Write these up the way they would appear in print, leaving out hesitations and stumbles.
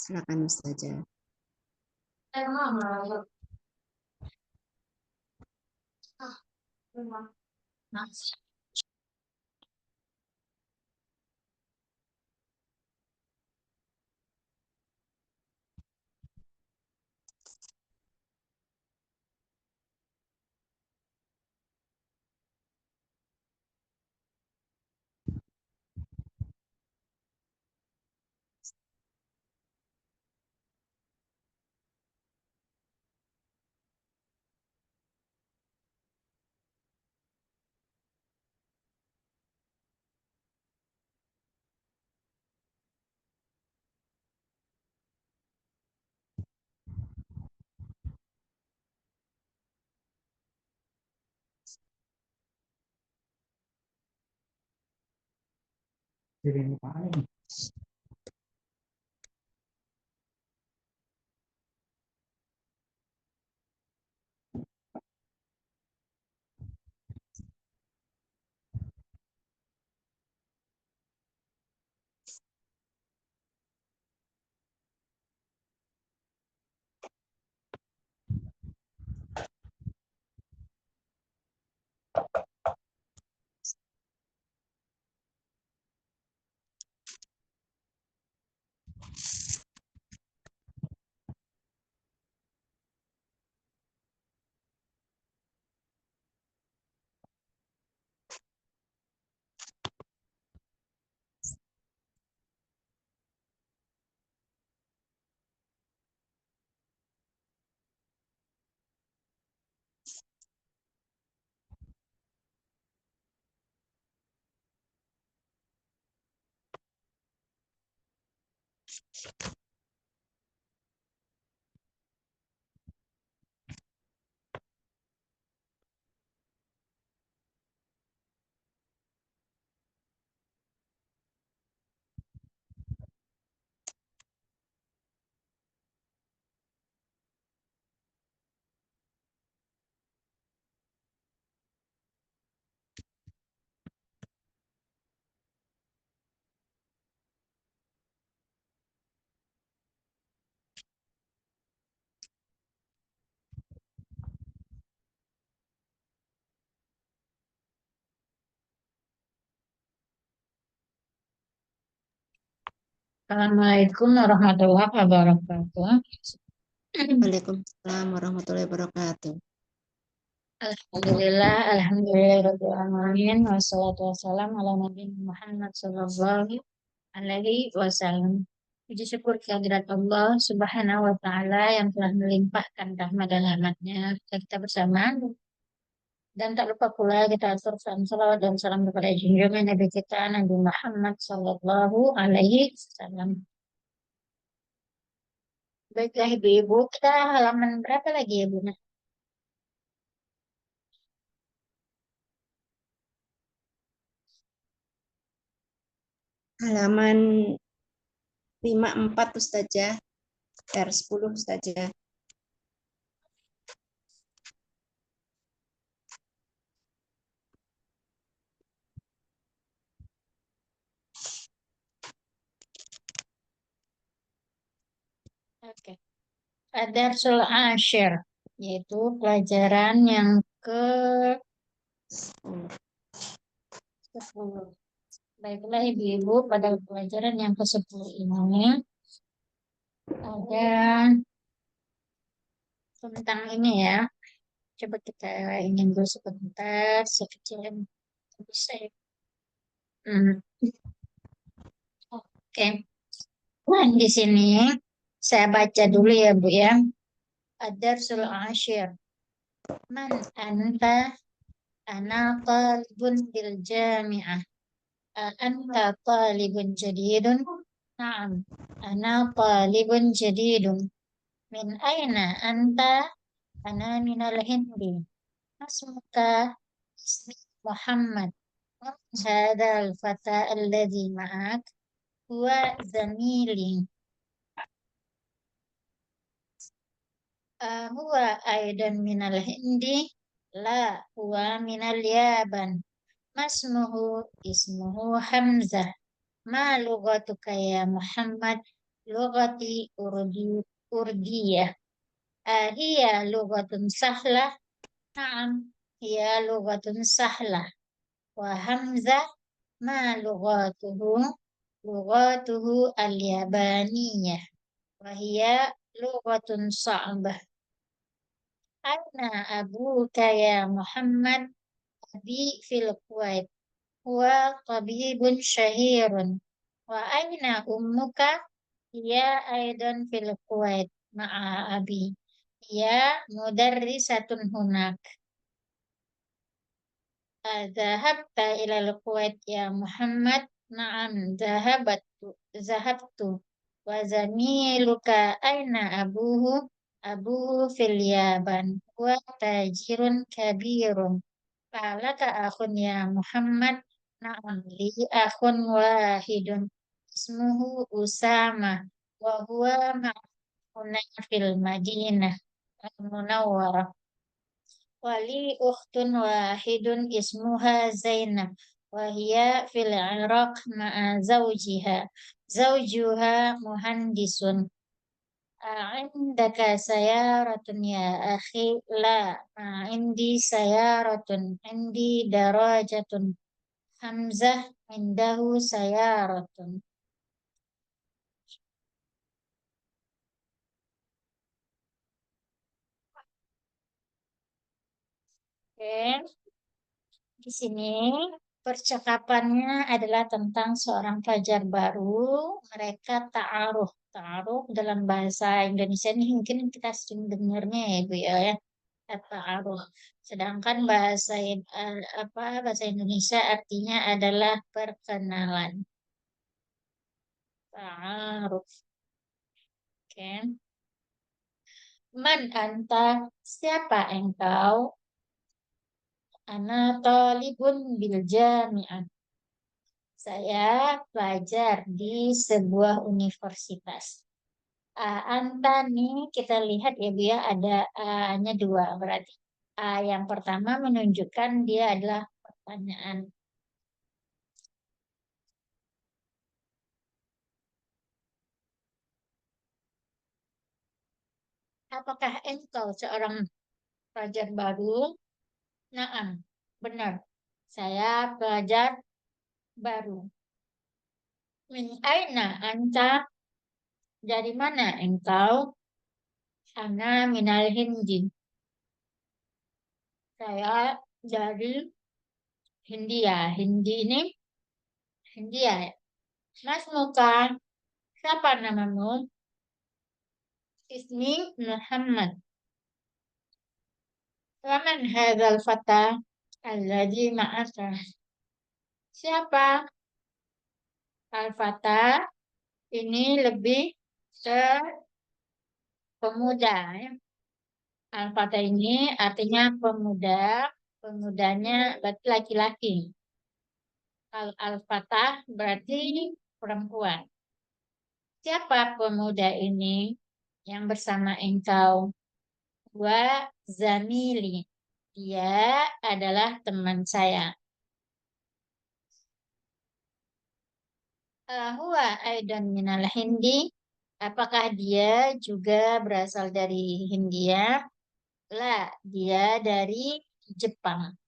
Silakan Ustazah. Assalamualaikum warahmatullahi wabarakatuh. Waalaikumsalam warahmatullahi wabarakatuh. Alhamdulillah, alamin, wassalatu wassalamu ala nabi Muhammad sallallahu alaihi wasallam. Puji syukur kehadirat Allah Subhanahu wa Ta'ala yang telah melimpahkan rahmat dan rahmatnya kepada kita bersama. Dan tak lupa pula kita aturkan salawat dan salam kepada junjungan Nabi kita Nabi Muhammad sallallahu alaihi wasallam. Baiklah ibu-ibu, kita halaman berapa lagi ya Bu? Halaman 54 Ustazah. R10 Ustazah. Oke. Ad-Darsul Ashir, yaitu pelajaran yang ke-10. Baiklah ibu-ibu, pada pelajaran yang ke-10 ini ada tentang ini ya. Coba kita ingin dulu sebentar, sekecil yang bisa ya. Oke. Nah, di sini saya baca dulu ya Bu ya. Ad-Darsul Ashir. Man anta ana talibun bil jami'ah. أنت طالب جديد؟ نعم، أنا طالب جديد. من أين أنت؟ أنا من الهند. ما اسمك؟ اسمي محمد. من هذا الفتى الذي معك؟ هو زميلي. هو أيضا من الهند؟ لا، هو من اليابان. ما اسمه؟ اسمه حمزة. ما لغتك يا محمد؟ lughati Urdiyah. Hiya lughatun sahlah. Naam, hiya lughatun sahlah. Wa Hamzah ma lughatuhu lughatuhu al-yabaniyah. Wa hiya lughatun sa'bah. Aina abuka ya Muhammad? Abi fil Kuwait. Huwa tabibun syahirun. Wa aina ummuka? Hiya aidan fil Kuwait. Ma'a abi. Hiya mudarrisatun hunak. Zahabta ilal Kuwait ya Muhammad? Na'am, zahabtu. Wa zamiluka aina abuhu? Abuhu fil Yaban. Wa tajirun kabirun. Falaka akhun ya Muhammad? Na'am, li akhun wahidun. Ismuhu Usama. Wa huwa ma'huna fil Madinah al-Munawwarah. Wali ukhtun wahidun ismuha Zainab. Wahia fil Iraq ma'a zawjiha. Zawjuha muhandisun. Indaka sayaratun ya akhi. La, indi sayaratun. Indi darajatun. Hamzah indahu sayaratun. Oke, di sini percakapannya adalah tentang seorang pelajar baru. Mereka ta'aruf. Ta'aruf dalam bahasa Indonesia ini mungkin kita sering dengarnya ya Bu ya. Ta'aruf. Sedangkan bahasa Indonesia artinya adalah perkenalan. Ta'aruf. Oke. Man anta, siapa engkau? Ana talibun bil jami'ah. Saya pelajar di sebuah universitas. Anta nih kita lihat ya Bu ya ada A-nya dua berarti. Yang pertama menunjukkan dia adalah pertanyaan. Apakah engkau seorang pelajar baru? Naam, benar. Saya pelajar baru. Min aina anta? Dari mana engkau? Ana minal Hindi. Saya dari Hindia. Hindi ini Hindia ya. Mas Muka, siapa namamu? Ismi Muhammad. Waman hadzal fata alladzi ma'aka. Siapa al-fata? Ini lebih ke pemuda ya. Al-fata ini artinya pemuda, pemudanya berarti laki-laki. Al-fatah berarti perempuan. Siapa pemuda ini yang bersama engkau? Wa zamili. Dia adalah teman saya. Huwa aidan minal Hindi. Apakah dia juga berasal dari Hindia? La, dia dari Jepang.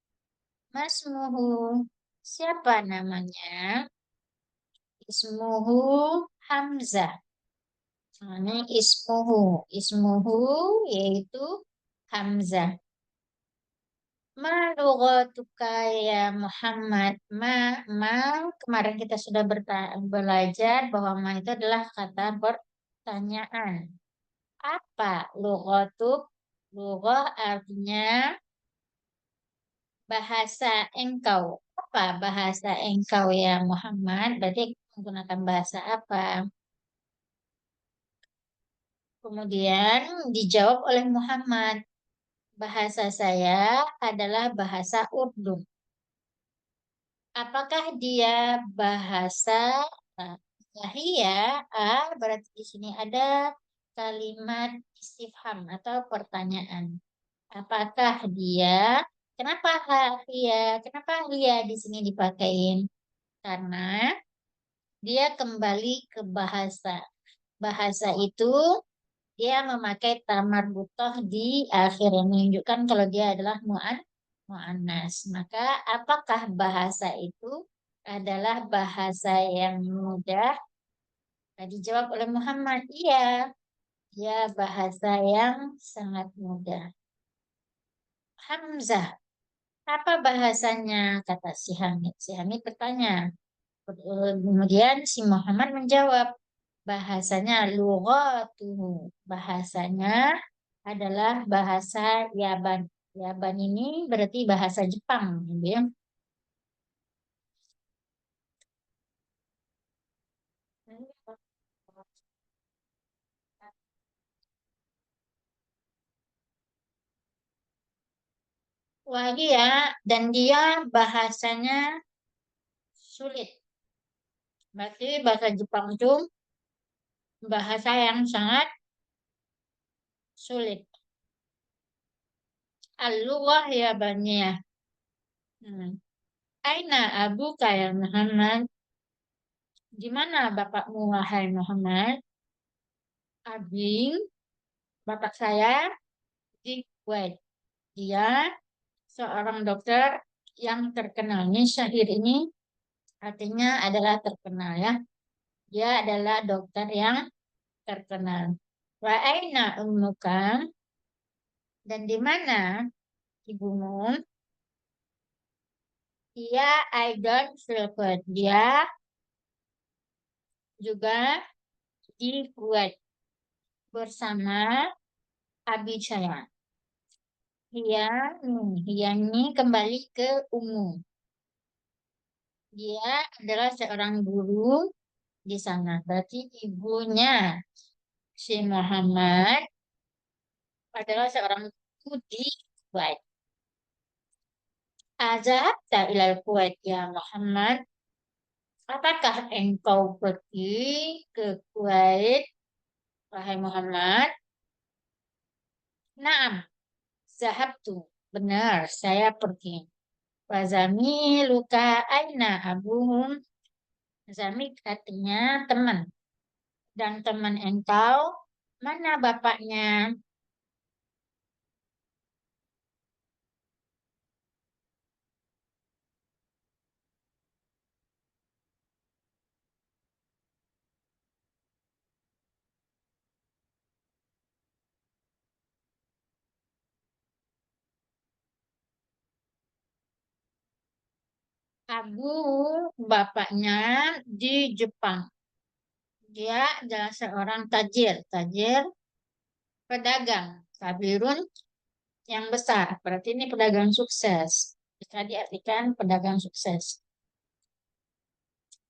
Masmuhu, siapa namanya? Ismuhu Hamzah. Ini ismuhu. Ismuhu yaitu Hamzah. Ma lughatuka ya Muhammad. Ma kemarin kita sudah belajar bahwa ma itu adalah kata pertanyaan. Apa lughatuk? Lughah artinya bahasa engkau. Apa bahasa engkau ya Muhammad? Berarti menggunakan bahasa apa? Kemudian dijawab oleh Muhammad. Bahasa saya adalah bahasa Urdu. Apakah dia bahasa Yahya? Berarti di sini ada kalimat istifham atau pertanyaan. Apakah dia? Kenapa Kenapa dia di sini dipakai? Karena dia kembali ke bahasa. bahasa itu dia memakai tamar butoh di akhir yang menunjukkan kalau dia adalah mu'annas. Maka apakah bahasa itu adalah bahasa yang mudah? Nah, dijawab oleh Muhammad, iya, dia bahasa yang sangat mudah. Hamzah, apa bahasanya? Kata si Hamid. Si Hamid bertanya. Kemudian si Muhammad menjawab, bahasanya lughatuhu. Bahasanya adalah bahasa Yaban. Yaban ini berarti bahasa Jepang, gitu ya. Wahia dan dia bahasanya sulit. Berarti bahasa Jepang itu bahasa yang sangat sulit. Al-lughah Yabaniyah. Hmm. Aina Abu Kaya Muhammad? Di mana bapakmu, wahai Muhammad? Abi, bapak saya di Kuwait. Dia seorang dokter yang terkenal. Ini syahir ini artinya adalah terkenal ya. Dia adalah dokter yang terkenal. Wa aina ummuka? Dan di mana ibumu? Dia Aidan Filbert. Dia juga di Kuwait bersama abi saya. Dia, dia ini kembali ke umum. Dia adalah seorang guru di sana. Berarti ibunya si Muhammad adalah seorang guru di Kuwait. Azhabta ilal Kuwait ya Muhammad. Apakah engkau pergi ke Kuwait, wahai Muhammad? Naam, zahabtu. Benar, saya pergi. Wazami luka aina abuhum. Zami artinya teman. Dan teman engkau, mana bapaknya? Abu, bapaknya di Jepang. Dia adalah seorang tajir. Tajir, pedagang. Kabirun yang besar. Berarti ini pedagang sukses. Bisa diartikan pedagang sukses.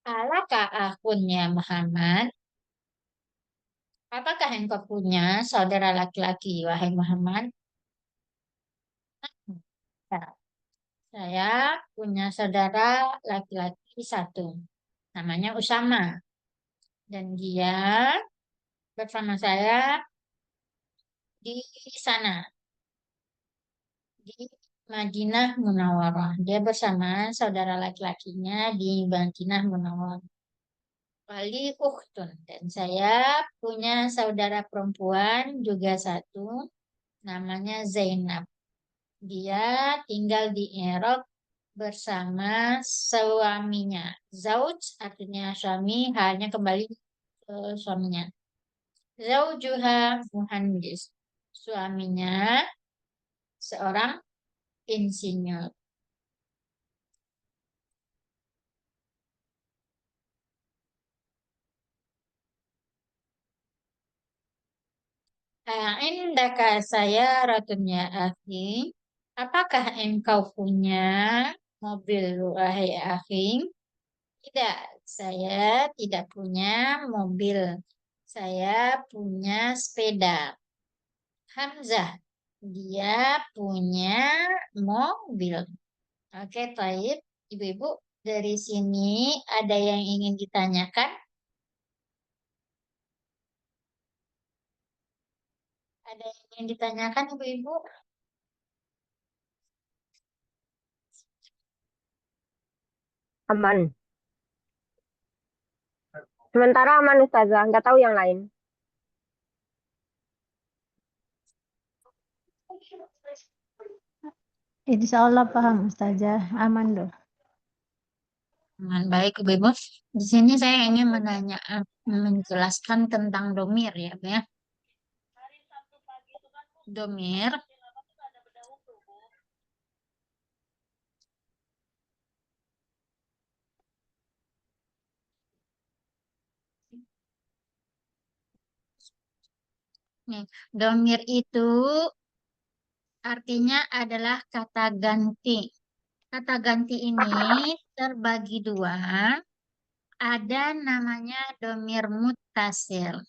Alakah akunnya Muhammad? Apakah engkau punya saudara laki-laki, wahai Muhammad? Ya, saya punya saudara laki-laki satu. Namanya Usama. Dan dia bersama saya di sana, di Madinah Munawwarah. Dia bersama saudara laki-lakinya di Madinah Munawwarah. Wali Ukhtun. Dan saya punya saudara perempuan juga satu, namanya Zainab. Dia tinggal di Irak bersama suaminya. Zauj artinya suami, hanya kembali ke suaminya. Zaujuha muhandis. Suaminya seorang insinyur. Indaka saya ratunya akhi. Apakah engkau punya mobil, wahai akhi? Tidak, saya tidak punya mobil. Saya punya sepeda. Hamzah, dia punya mobil. Oke, Taib. Ibu-ibu, dari sini ada yang ingin ditanyakan? Ada yang ingin ditanyakan, ibu-ibu? Aman. Sementara aman Ustazah, nggak tahu yang lain. Insya Allah paham Ustazah. Aman loh. Dengan baik, Ibu. Di sini saya ingin menjelaskan tentang domir ya, Bu ya. Domir nih, domir itu artinya adalah kata ganti. Kata ganti ini terbagi dua. Ada namanya domir mutasil.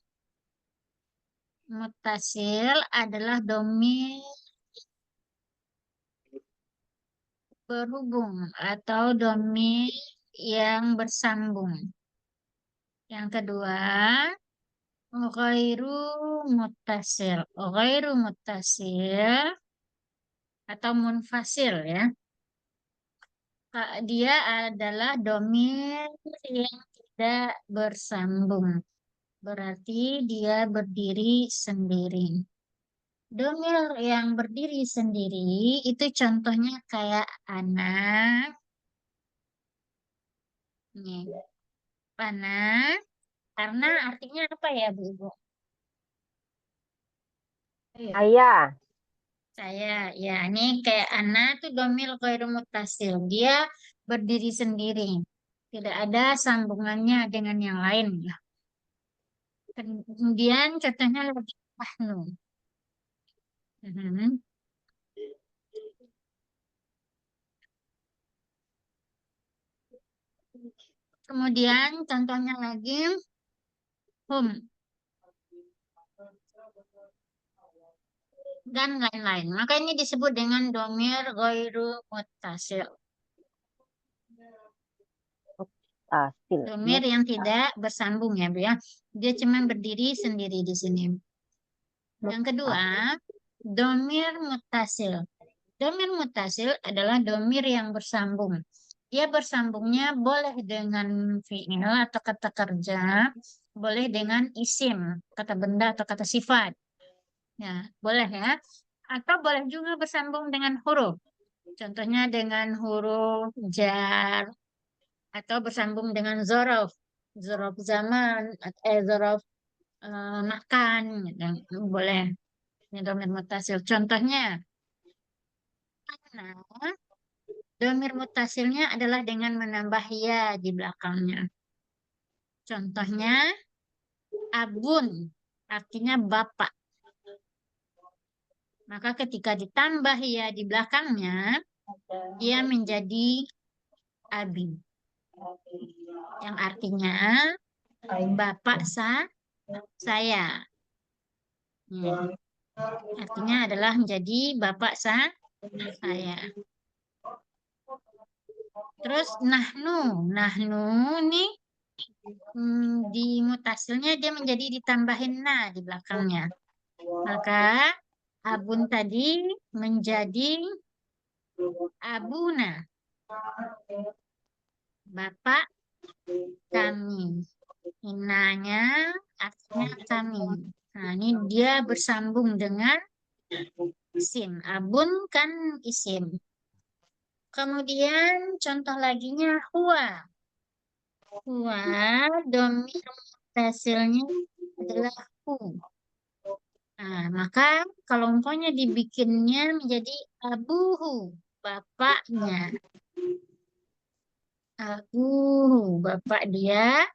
Mutasil adalah domir berhubung atau domir yang bersambung. Yang kedua, ghairu mutasil. Ghairu mutasil atau munfasil ya. Dia adalah domir yang tidak bersambung. Berarti dia berdiri sendiri. Domir yang berdiri sendiri itu contohnya kayak anak. Nih, anak. Karena artinya apa ya, Bu Ibu? Ayah. Saya, ya ini kayak anak tuh domir ghairu mutasil. Dia berdiri sendiri. Tidak ada sambungannya dengan yang lain ya. Kemudian contohnya lagi nahnu. Mhm. Kemudian contohnya lagi hum dan lain-lain. Maka ini disebut dengan domir ghairu muttasil. Tasil. Domir yang tidak bersambung ya, Bu ya. Dia cuma berdiri sendiri di sini. Yang kedua, domir muttasil. Domir muttasil adalah domir yang bersambung. Dia bersambungnya boleh dengan fi'il atau kata kerja, boleh dengan isim, kata benda atau kata sifat. Ya, boleh ya. Atau boleh juga bersambung dengan huruf. Contohnya dengan huruf jar atau bersambung dengan zorof. Zorof zaman, zorof makan, gitu. Boleh. Ini domir mutasil. Contohnya, nah, domir mutasilnya adalah dengan menambah ya di belakangnya. Contohnya, abun, artinya bapak. Maka ketika ditambah ya di belakangnya, dia menjadi abi. Yang artinya, bapak saya. Hmm. Artinya adalah menjadi bapak saya. Terus nahnu nih di mutasilnya dia menjadi ditambahin na di belakangnya. Maka abun tadi menjadi abuna. Bapak kami. Inanya artinya kami. Nah, ini dia bersambung dengan isim. Abun kan isim. Kemudian contoh laginya huwa. Huwa domir mutasilnya adalah hu. Nah, maka kalau umpamanya dibikinnya menjadi abuhu, bapaknya. Abuhu, bapak dia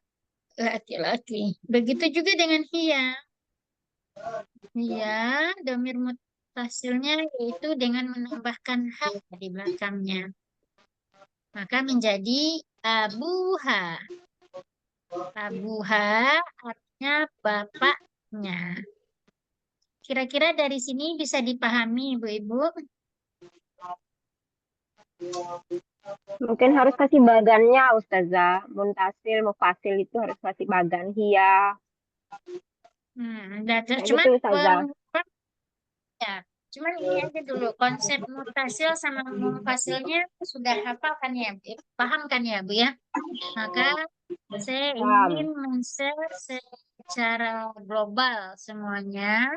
laki-laki. Begitu juga dengan hiya. Hiya, domir mutasilnya yaitu dengan menambahkan ha di belakangnya. Maka menjadi abuha. Abuha artinya bapaknya. Kira-kira dari sini bisa dipahami, Ibu-Ibu? Mungkin harus kasih bagannya, Ustazah. Muntasil, mufasil itu harus kasih bagan hiya. Kayak Cuman gitu, Ustazah. ya, cuman ini aja dulu konsep mutasil sama munfasilnya sudah hafal kan ya, Bu? Paham kan ya, Bu ya? Maka saya ingin Paham. men-share secara global semuanya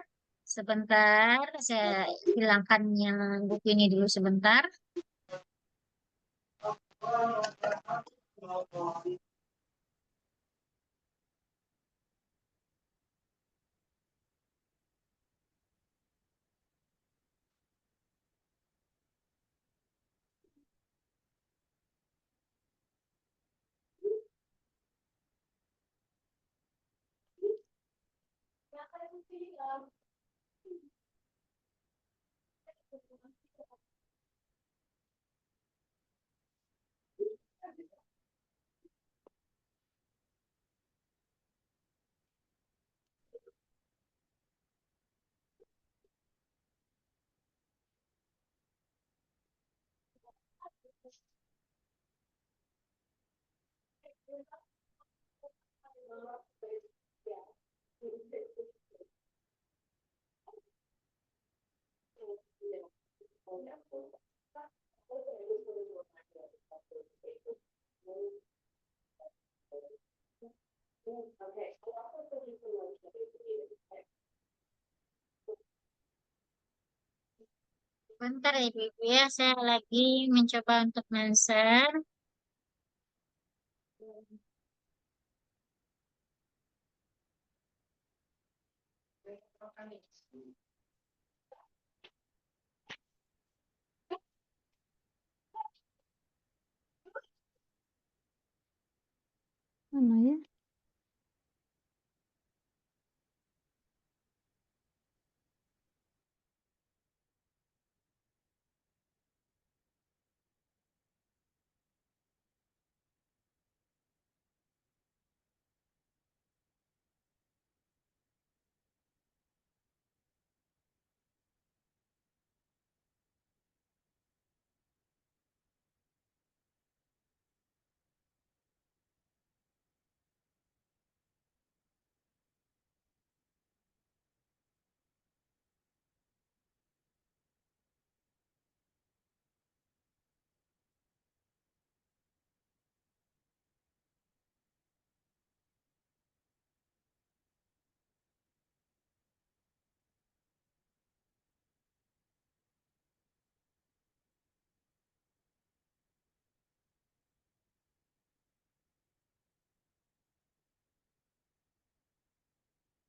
Sebentar, saya hilangkan yang buku ini dulu sebentar. Bentar ya Ibu ya, saya lagi mencoba untuk men-share. Mana ya?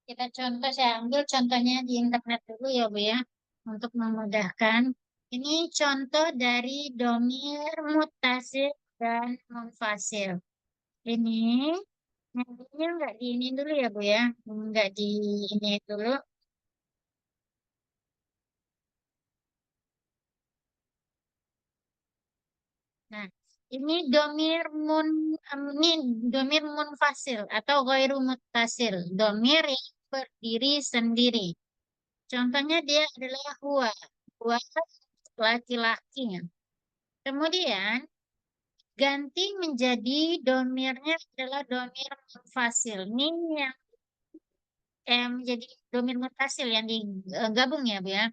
Kita contoh, saya ambil contohnya di internet dulu ya Bu ya, untuk memudahkan. Ini contoh dari domir mutasil dan munfasil. Ini nantinya nggak di ini dulu ya Bu ya, nggak di ini dulu. Nah, ini ini domir munfasil atau ghairu muttasil, domir yang berdiri sendiri. Contohnya dia adalah huwa, huwa laki-laki. Kemudian ganti menjadi domirnya adalah domir munfasil. Ini yang menjadi domir mutasil yang digabung ya Bu ya.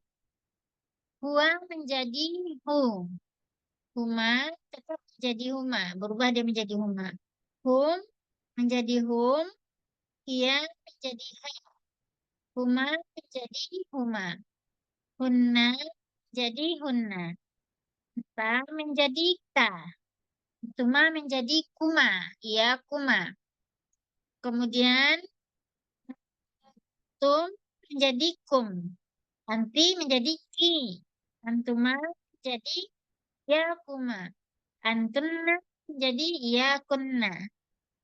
Huwa menjadi hu. Huma tetap menjadi huma. Berubah dia menjadi huma. Hum menjadi hum. Ia menjadi ha. Huma menjadi huma. Hunna jadi hunna. Ta menjadi ta. Tuma menjadi kuma. Ia kuma. Kemudian tum menjadi kum. Anti menjadi ki. Antuma menjadi ya kuma. Antunna menjadi ya kunna.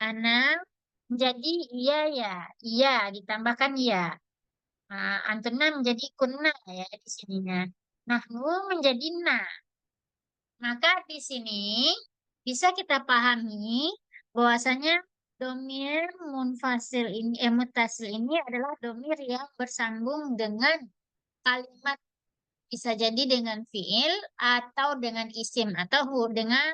Ana menjadi iya ya. Iya ditambahkan ya. Nah, antuna menjadi kunna ya di sininya. Nahnu menjadi na. Maka di sini bisa kita pahami bahwasanya domir munfasil ini, mutasil ini adalah domir yang bersambung dengan kalimat, bisa jadi dengan fiil atau dengan isim atau dengan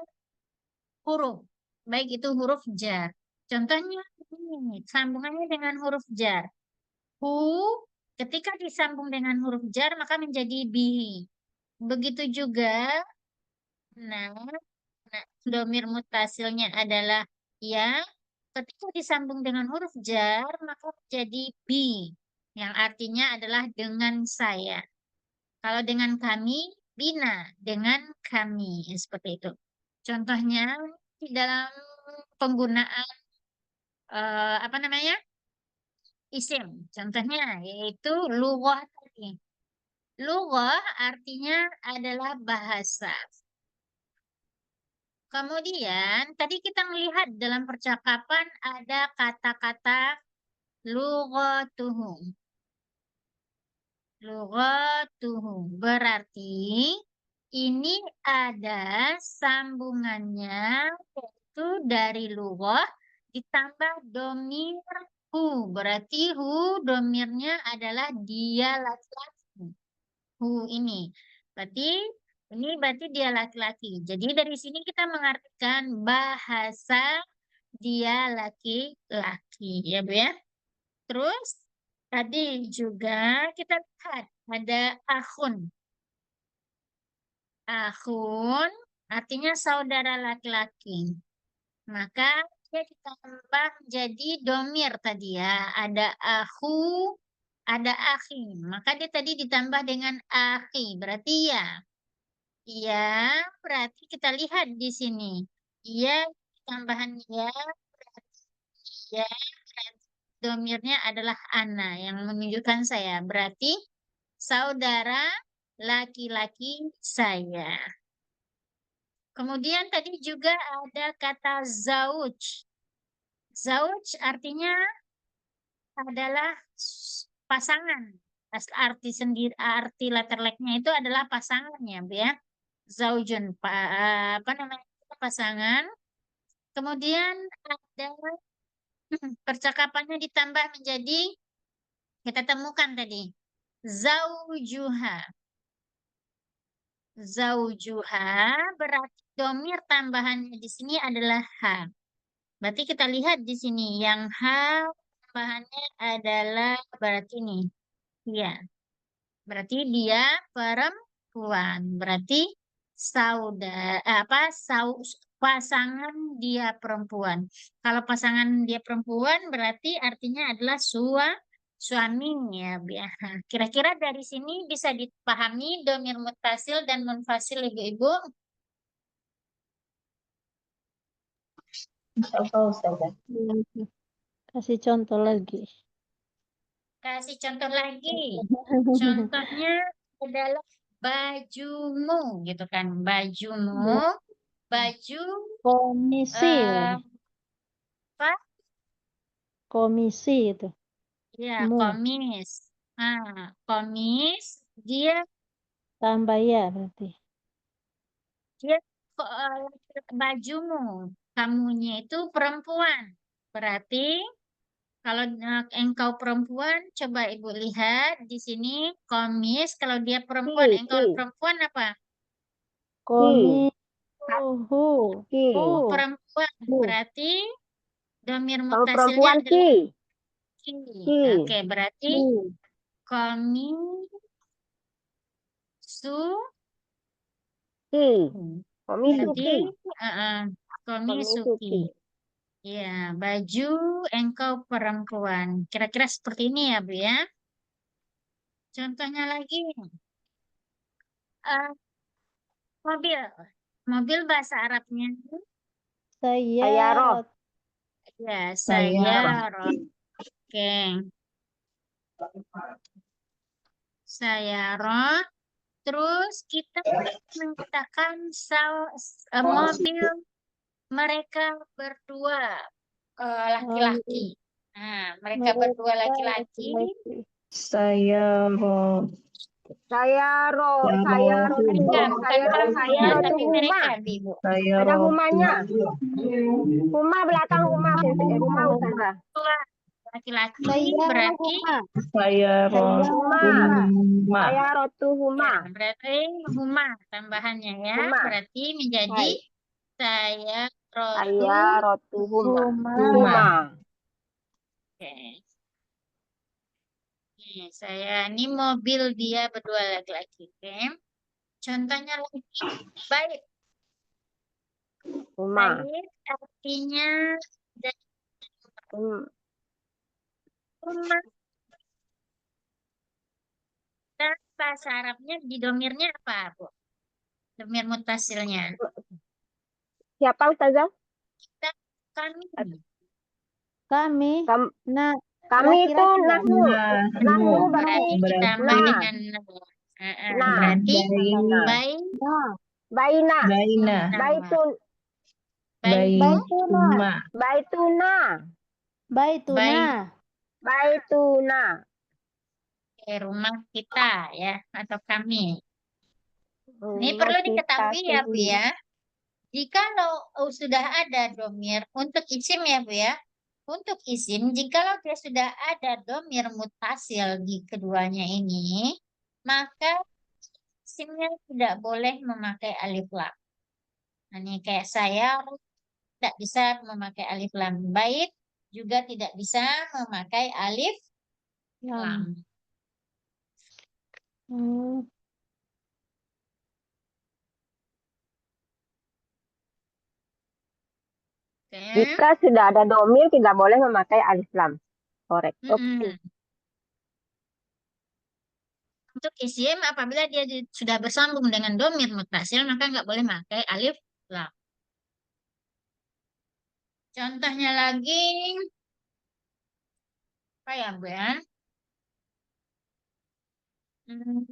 huruf. Baik itu huruf jar. Contohnya ini, sambungannya dengan huruf jar. Hu ketika disambung dengan huruf jar maka menjadi bihi. Begitu juga nah, domir mutasilnya adalah ya. Ketika disambung dengan huruf jar, maka menjadi bi. yang artinya adalah dengan saya. Kalau dengan kami, bina, dengan kami, seperti itu. Contohnya di dalam penggunaan apa namanya? Isim. Contohnya yaitu lughah tadi. Lughah artinya adalah bahasa. Kemudian tadi kita melihat dalam percakapan ada kata-kata lughatuhum. Lughatuhum berarti ini ada sambungannya yaitu dari lughah ditambah domir hu. Berarti hu domirnya adalah dia laki-laki. Hu ini. Berarti dia laki-laki. Jadi dari sini kita mengartikan bahasa dia laki-laki, ya Bu ya. Terus tadi juga kita lihat ada akhun. Akhun artinya saudara laki-laki. Maka dia ditambah jadi domir tadi ya. Ada akhu, ada akhi. Maka dia tadi ditambah dengan akhi. Berarti ya. Ya, berarti kita lihat di sini. Ya, tambahan ya, berarti ya, berarti domirnya adalah ana yang menunjukkan saya. Berarti saudara laki-laki saya. Kemudian tadi juga ada kata zauj. Zauj artinya adalah pasangan. Arti letter like-nya itu adalah pasangannya, Bu ya. Zaujun, apa namanya? Pasangan. Kemudian ada percakapannya ditambah menjadi kita temukan tadi zaujuha. Zaujuha berarti domir tambahannya di sini adalah ha. Berarti kita lihat di sini yang ha tambahannya adalah berarti ini. Ya. Berarti dia perempuan. Berarti pasangan dia perempuan. Kalau pasangan dia perempuan berarti artinya adalah suaminya. Ya. Kira-kira dari sini bisa dipahami domir mutasil dan munfasil Ibu-ibu? Kasih contoh lagi. Kasih contoh lagi. Contohnya adalah bajumu gitu kan. Bajumu, baju Komisi, apa? komisi itu. Ya, Mu komis. Nah, komis dia tambah ya berarti. dia bajumu. Kamunya itu perempuan. Berarti kalau engkau perempuan, coba Ibu lihat di sini komis. Kalau dia perempuan, Ki, engkau ki, perempuan apa? Komi, hu, ki. Perempuan. hu. Berarti domir Kalau mutasilnya perempuan adalah ki, ki. ki, Oke, berarti Hu. komi su. ki. Berarti Komisuki, komi suki. komisuki. Ya, baju engkau perempuan. Kira-kira seperti ini ya, Bu ya. Contohnya lagi, eh, mobil. Mobil bahasa Arabnya Sayaroh, Sayarat. ya Saya Oke, saya terus kita mengatakan mobil mereka berdua laki-laki. Nah, mereka berdua Mereka laki-laki. laki-laki. saya sayaroh, Mereka, bukan sayaroh, kamunya, sayaroh itu tapi huma. mereka, Ibu. saya Ada humanya. Huma belakang huma, huma Ustazah. Dua laki-laki Saya berarti saya Huma, ma sayaroh itu huma. ya, berarti huma tambahannya ya. Huma. Berarti menjadi Hai. saya rotu. Sayaroh itu huma. Huma. Huma. Oke. Nih, ini mobil dia berdua laki-laki. Oke. Contohnya lagi baik. Huma. Baik artinya Hmm. rumah bahasa Arabnya di domirnya apa, Bu? Domir mutasilnya. Siapa Ustazah? Kita, kami. Kami. Kam- Nah, Kami itu laki-laki ya? nahnu. Nah, Nahnu nu. Berarti berarti ditambah Berarti dengan nah. berarti baik, baik Nah, Baina. baina, tambah. Baitun. Baitu baituna. Baituna. Baituna. Baituna. rumah kita ya atau kami. Ini Rumah perlu kita diketahui ya Bu sendiri. ya. Jikalau sudah ada domir untuk isim ya Bu ya. Untuk isim, jikalau dia sudah ada domir mutasil di keduanya ini, maka isimnya tidak boleh memakai alif lam. Nah, ini kayak saya tidak bisa memakai alif lam. Bait juga tidak bisa memakai alif Lam. lam. Hmm. Oke. Jika sudah ada domir tidak boleh memakai alif lam. Korek. Oke. Mm-mm. Untuk isim apabila dia sudah bersambung dengan domir mutasil maka nggak boleh pakai alif lam. Contohnya lagi apa ya Bu ya? Hmm,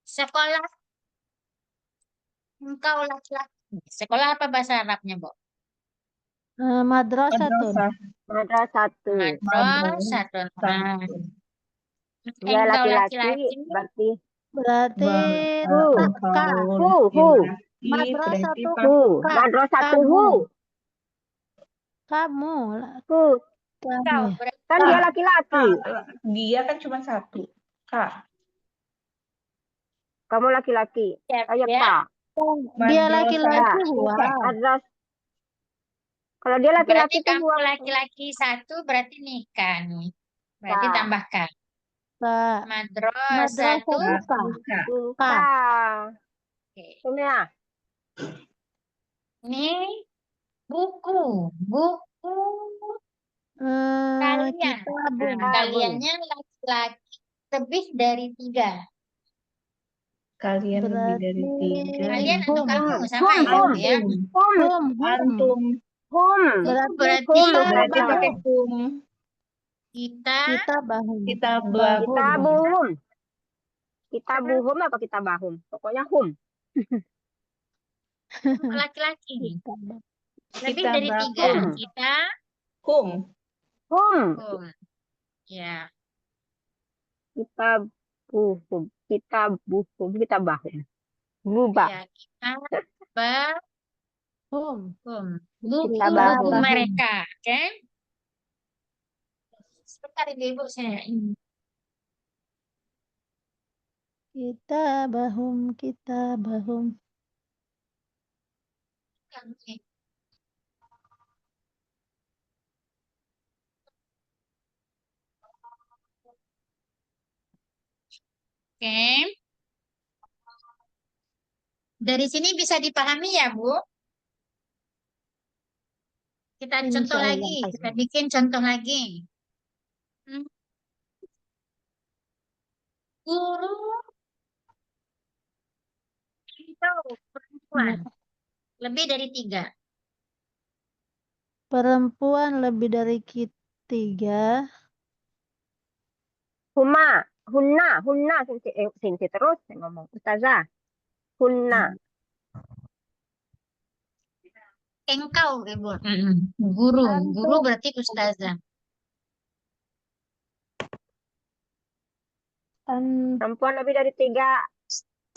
Sekolah engkau laki-laki. Sekolah apa bahasa Arabnya Bu? Madrasatun. madrasah, Ada satu. Madrasatun. Nah, satu, Dia engkau laki-laki laki-laki berarti Berarti hu. ka. Hu. Hu. laki-laki, berarti Madrasatu Hu. ka. Madrasatu Kamu. hu. Kamu. Hu. Kamu. engkau berarti Kan Kak. dia laki-laki. dia kan cuma satu, Kak. Kamu laki-laki. ya, Kayak ya. Pak. Dia Madrasah laki-laki itu, huwa. Kak. Adras. Kalau dia Berarti laki-laki itu kamu buang. laki-laki satu berarti nikah nih. Berarti Ka. tambahkan. Ka. Madrasatu. Madrasatu ka. Kak. Ka. Oke. Ini ya. Ini buku. Buku kalian. Kitabun. Nah, kaliannya laki-laki lebih dari 3. Kalian lebih dari Berarti 3. Kalian atau hum. kamu sama ya Hum. Bu ya. Hum. Hum. Antum, Hum. Berarti Hum. berarti Kita. pakai kum. kita Kita bahum. Kita Kita bahum. buhum. Kita buhum apa kita bahum? Pokoknya hum. laki-laki lebih Kita dari 3. bahum. Kita Kum. Hum. ya. Kita buhum. Kita buhum. Kita bahum. Bubah. Ya, kita bahum. Hum. Buku-buku bahum. mereka, oke? Sebentar Ibu saya ini. Kita bahum. Kita bahum. Oke. Dari sini bisa dipahami ya, Bu? Kita contoh Insya Allah. lagi, kita bikin contoh lagi. Guru atau perempuan lebih dari 3. Perempuan lebih dari 3. Huma. Hunna. Hunna. Sinti terus saya ngomong. Ustazah. Hunna. Engkau, Ibu. Guru. Antum. Guru berarti ustazah. Perempuan lebih dari 3.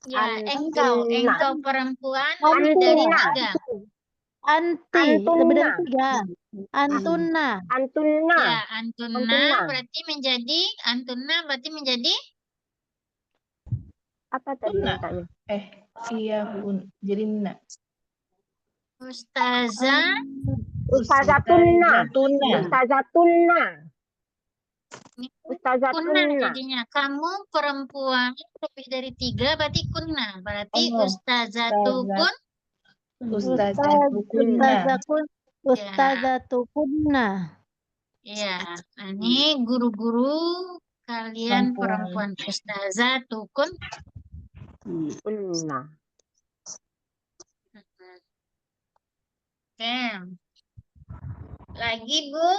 Ya, engkau. Antunna. Engkau perempuan lebih dari 3. Anti. Lebih dari 3. Antunna. Antunna. Ya, antunna berarti menjadi Apa tadi Tunna. katanya? Iya pun. Jadi nak. ustazah. Ustazatunna. Tunna. Ustazatunna. Kunna Ustazatunna. jadinya. Kamu perempuan lebih dari 3 berarti kunna. Berarti Oh, ustazatukun. Ustazatukunna. Ya, ini guru-guru Kalian Perempuan. perempuan. Ustazah tukun. Unna. Oke. Lagi Bu.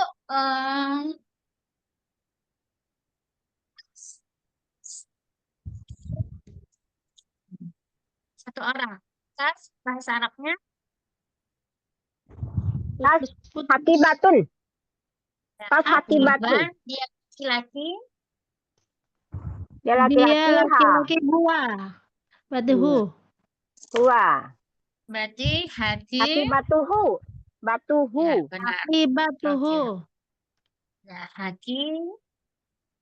Satu orang. Tas bahasa Arabnya. Tas Put- hati batun. Tas hati Tiba, batun. dia laki-laki. Dia Dia laki-laki ha. laki-laki buah. Batuhu. Hua. Berarti hati. Hati batuhu. Batuhu. Ya, benar. Hati batuhu. Ya, hati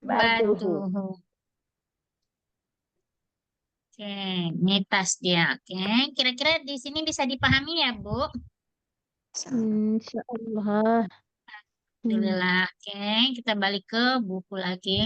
Batuhu. batuhu. Oke, ini tas dia. Oke, kira-kira di sini bisa dipahami ya, Bu? Insya Allah. Alhamdulillah. Oke, kita balik ke buku lagi.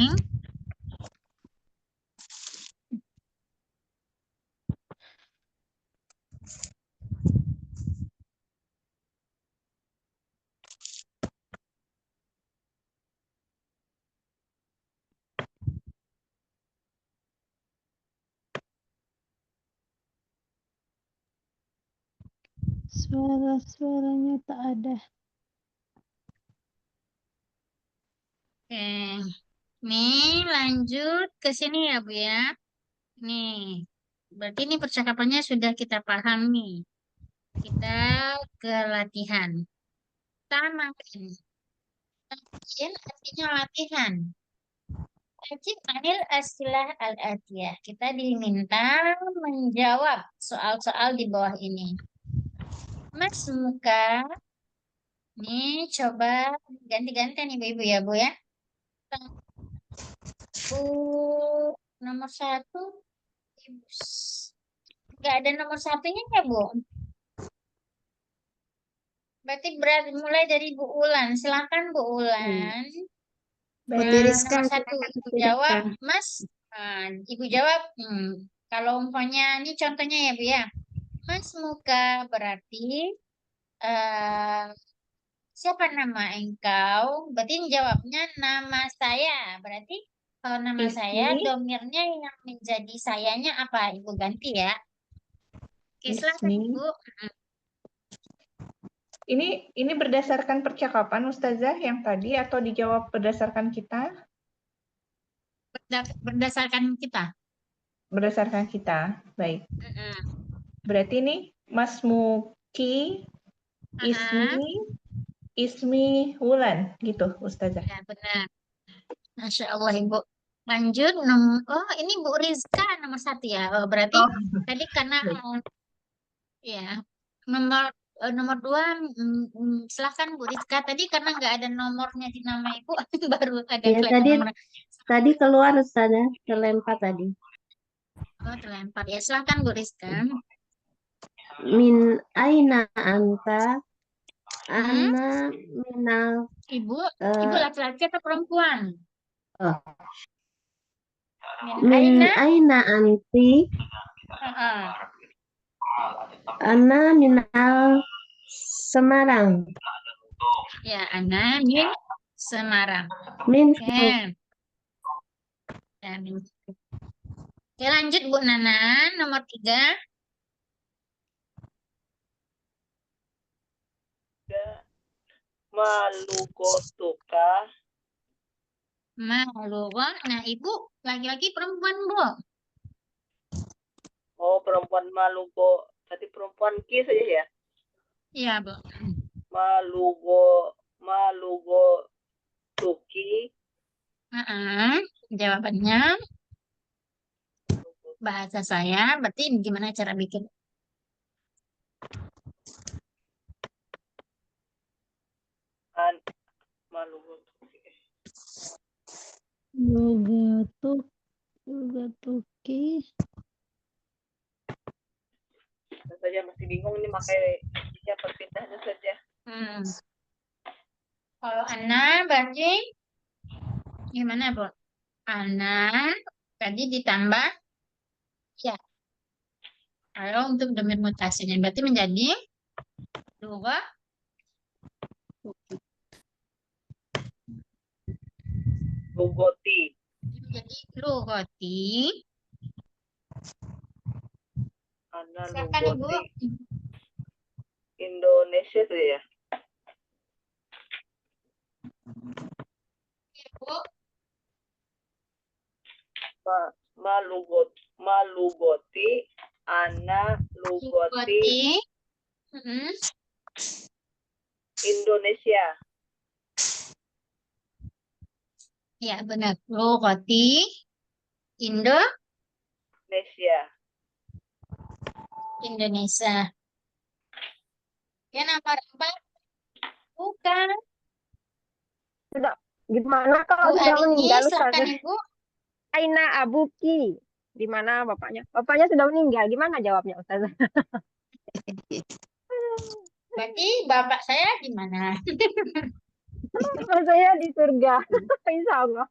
Suara-suaranya tak ada. Oke, nih lanjut ke sini ya, Bu ya. Nih, berarti ini percakapannya sudah kita pahami. Kita ke latihan. Tamakan. Latihan artinya latihan. Ajib anil asilah al-atiyah. Kita diminta menjawab soal-soal di bawah ini. Mas muka. Nih coba ganti-ganti nih Ibu ya, Bu ya. Bu nomor 1. Ibu. Nggak ada nomor satunya ya, Bu? Berarti mulai dari Bu Ulan. Silakan Bu Ulan. Baik. Nomor 1 Ibu jawab, Mas. Ibu jawab, kalau umpamanya ini contohnya ya Bu ya. Mas muka berarti siapa nama engkau? Berarti jawabnya nama saya. Berarti kalau nama saya Ismi. domirnya yang menjadi sayanya apa? Ibu ganti ya. Oke, silakan Ismi. Ibu. Ini berdasarkan percakapan Ustazah yang tadi atau dijawab berdasarkan kita? Berdasarkan kita. Berdasarkan kita. Baik. Berarti ini Masmuki Ismi Wulan gitu Ustazah. Ya, benar. Masya Allah Ibu. Lanjut, ini Bu Rizka nomor 1 ya. Berarti tadi karena ya nomor 2 silahkan Bu Rizka. Tadi karena nggak ada nomornya di nama Ibu, baru ada Ya, kelihatan tadi nomor. tadi keluar Ustazah, terlempar tadi. Oh, terlempar ya. Silahkan Bu Rizka. Min aina anta? Ana minal. Ibu laki-laki atau perempuan? Oh. Min Min aina anti? Ana minal Semarang. Ya, Ana min Semarang. Min Oke. Ya, min. Oke, lanjut Bu Nana nomor 3. Malugotuka. Malugo. Nah, Ibu laki-laki perempuan, Bu? Oh, perempuan Malugo. Tadi perempuan Ki saja ya? Iya, Bu. Malugo Tuki. Jawabannya bahasa saya. Berarti gimana cara bikin? Malugo Tuki. Lugatuki. Saja masih bingung ini pakai perpindahnya saja. Kalau Ana berarti gimana, Bu? Ana tadi ditambah ya. Kalau untuk domir mutasinya berarti menjadi dua Lugoti. lughati. Ana Silakan Ibu. lugoti Indonesia tuh ya. Ibu, Malugoti ana lugoti lughati. Mm-mm. Indonesia. Ya, benar. Lughati Indonesia. Ya, nomor 4. Bukan. Sudah, gimana kalau Bu sudah Arini, meninggal silakan Ustazah? Ibu. Aina abuki. Di mana bapaknya? Bapaknya sudah meninggal. Gimana jawabnya Ustazah? Berarti bapak saya di mana? Bapak saya di surga. Insya Allah.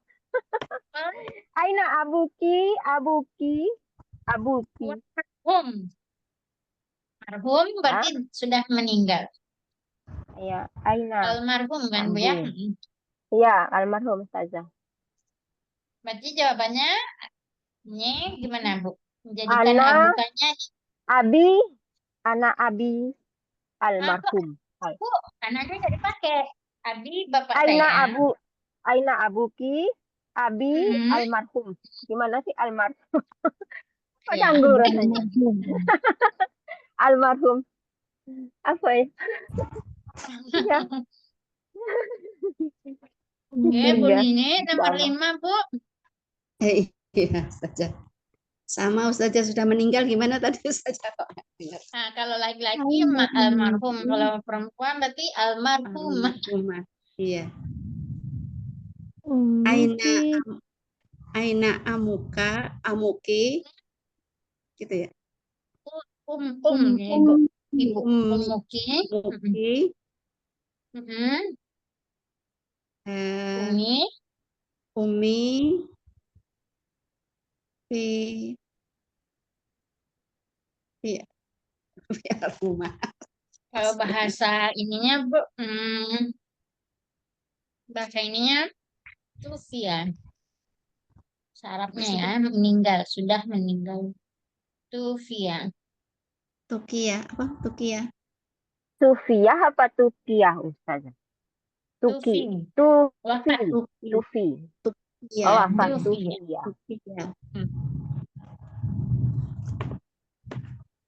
Aina abuki, abuki, abuki. Marhum. Marhum berarti sudah meninggal. Ya, Aina. Almarhum kan Bu ya? Abu. Iya, almarhum Ustazah. Berarti jawabannya gimana Bu? Menjadikan Ana, abukannya abi, anak abi, almarhum. Bu, anaknya nggak dipakai. Abi bapak Aina saya. abu, Aina abuki, abi, Mm-mm. almarhum. Gimana sih almarhum? Kok Ya. canggung rasanya? Almarhum. Apa ya? Ya. Oke, Bu Surga. Nini, nomor Allah. 5 Bu. Iya, Ustazah. Sama Ustazah sudah meninggal gimana tadi Ustazah? Dengar. Nah, kalau laki-laki almarhum, kalau perempuan berarti almarhum. Almarhumah. Iya. Aina Ummiki. Aina amuki gitu ya. Ya, Ibu. Ibu, Umuki Mm-mm. eh, Umi, umi fi fi rumah. kalau bahasa ininya Bu, bahasa ininya Sufia. Syaratnya ya, meninggal, sudah meninggal. Sufia. Tukia apa? Tukia. Sufiyah apa Tukiyah Ustazah? Tufi. Tuki. Wafat. Tufi. Tufi. Tukia. Oh, wafat Sufia. Sufiyah. Tukia. Hmm.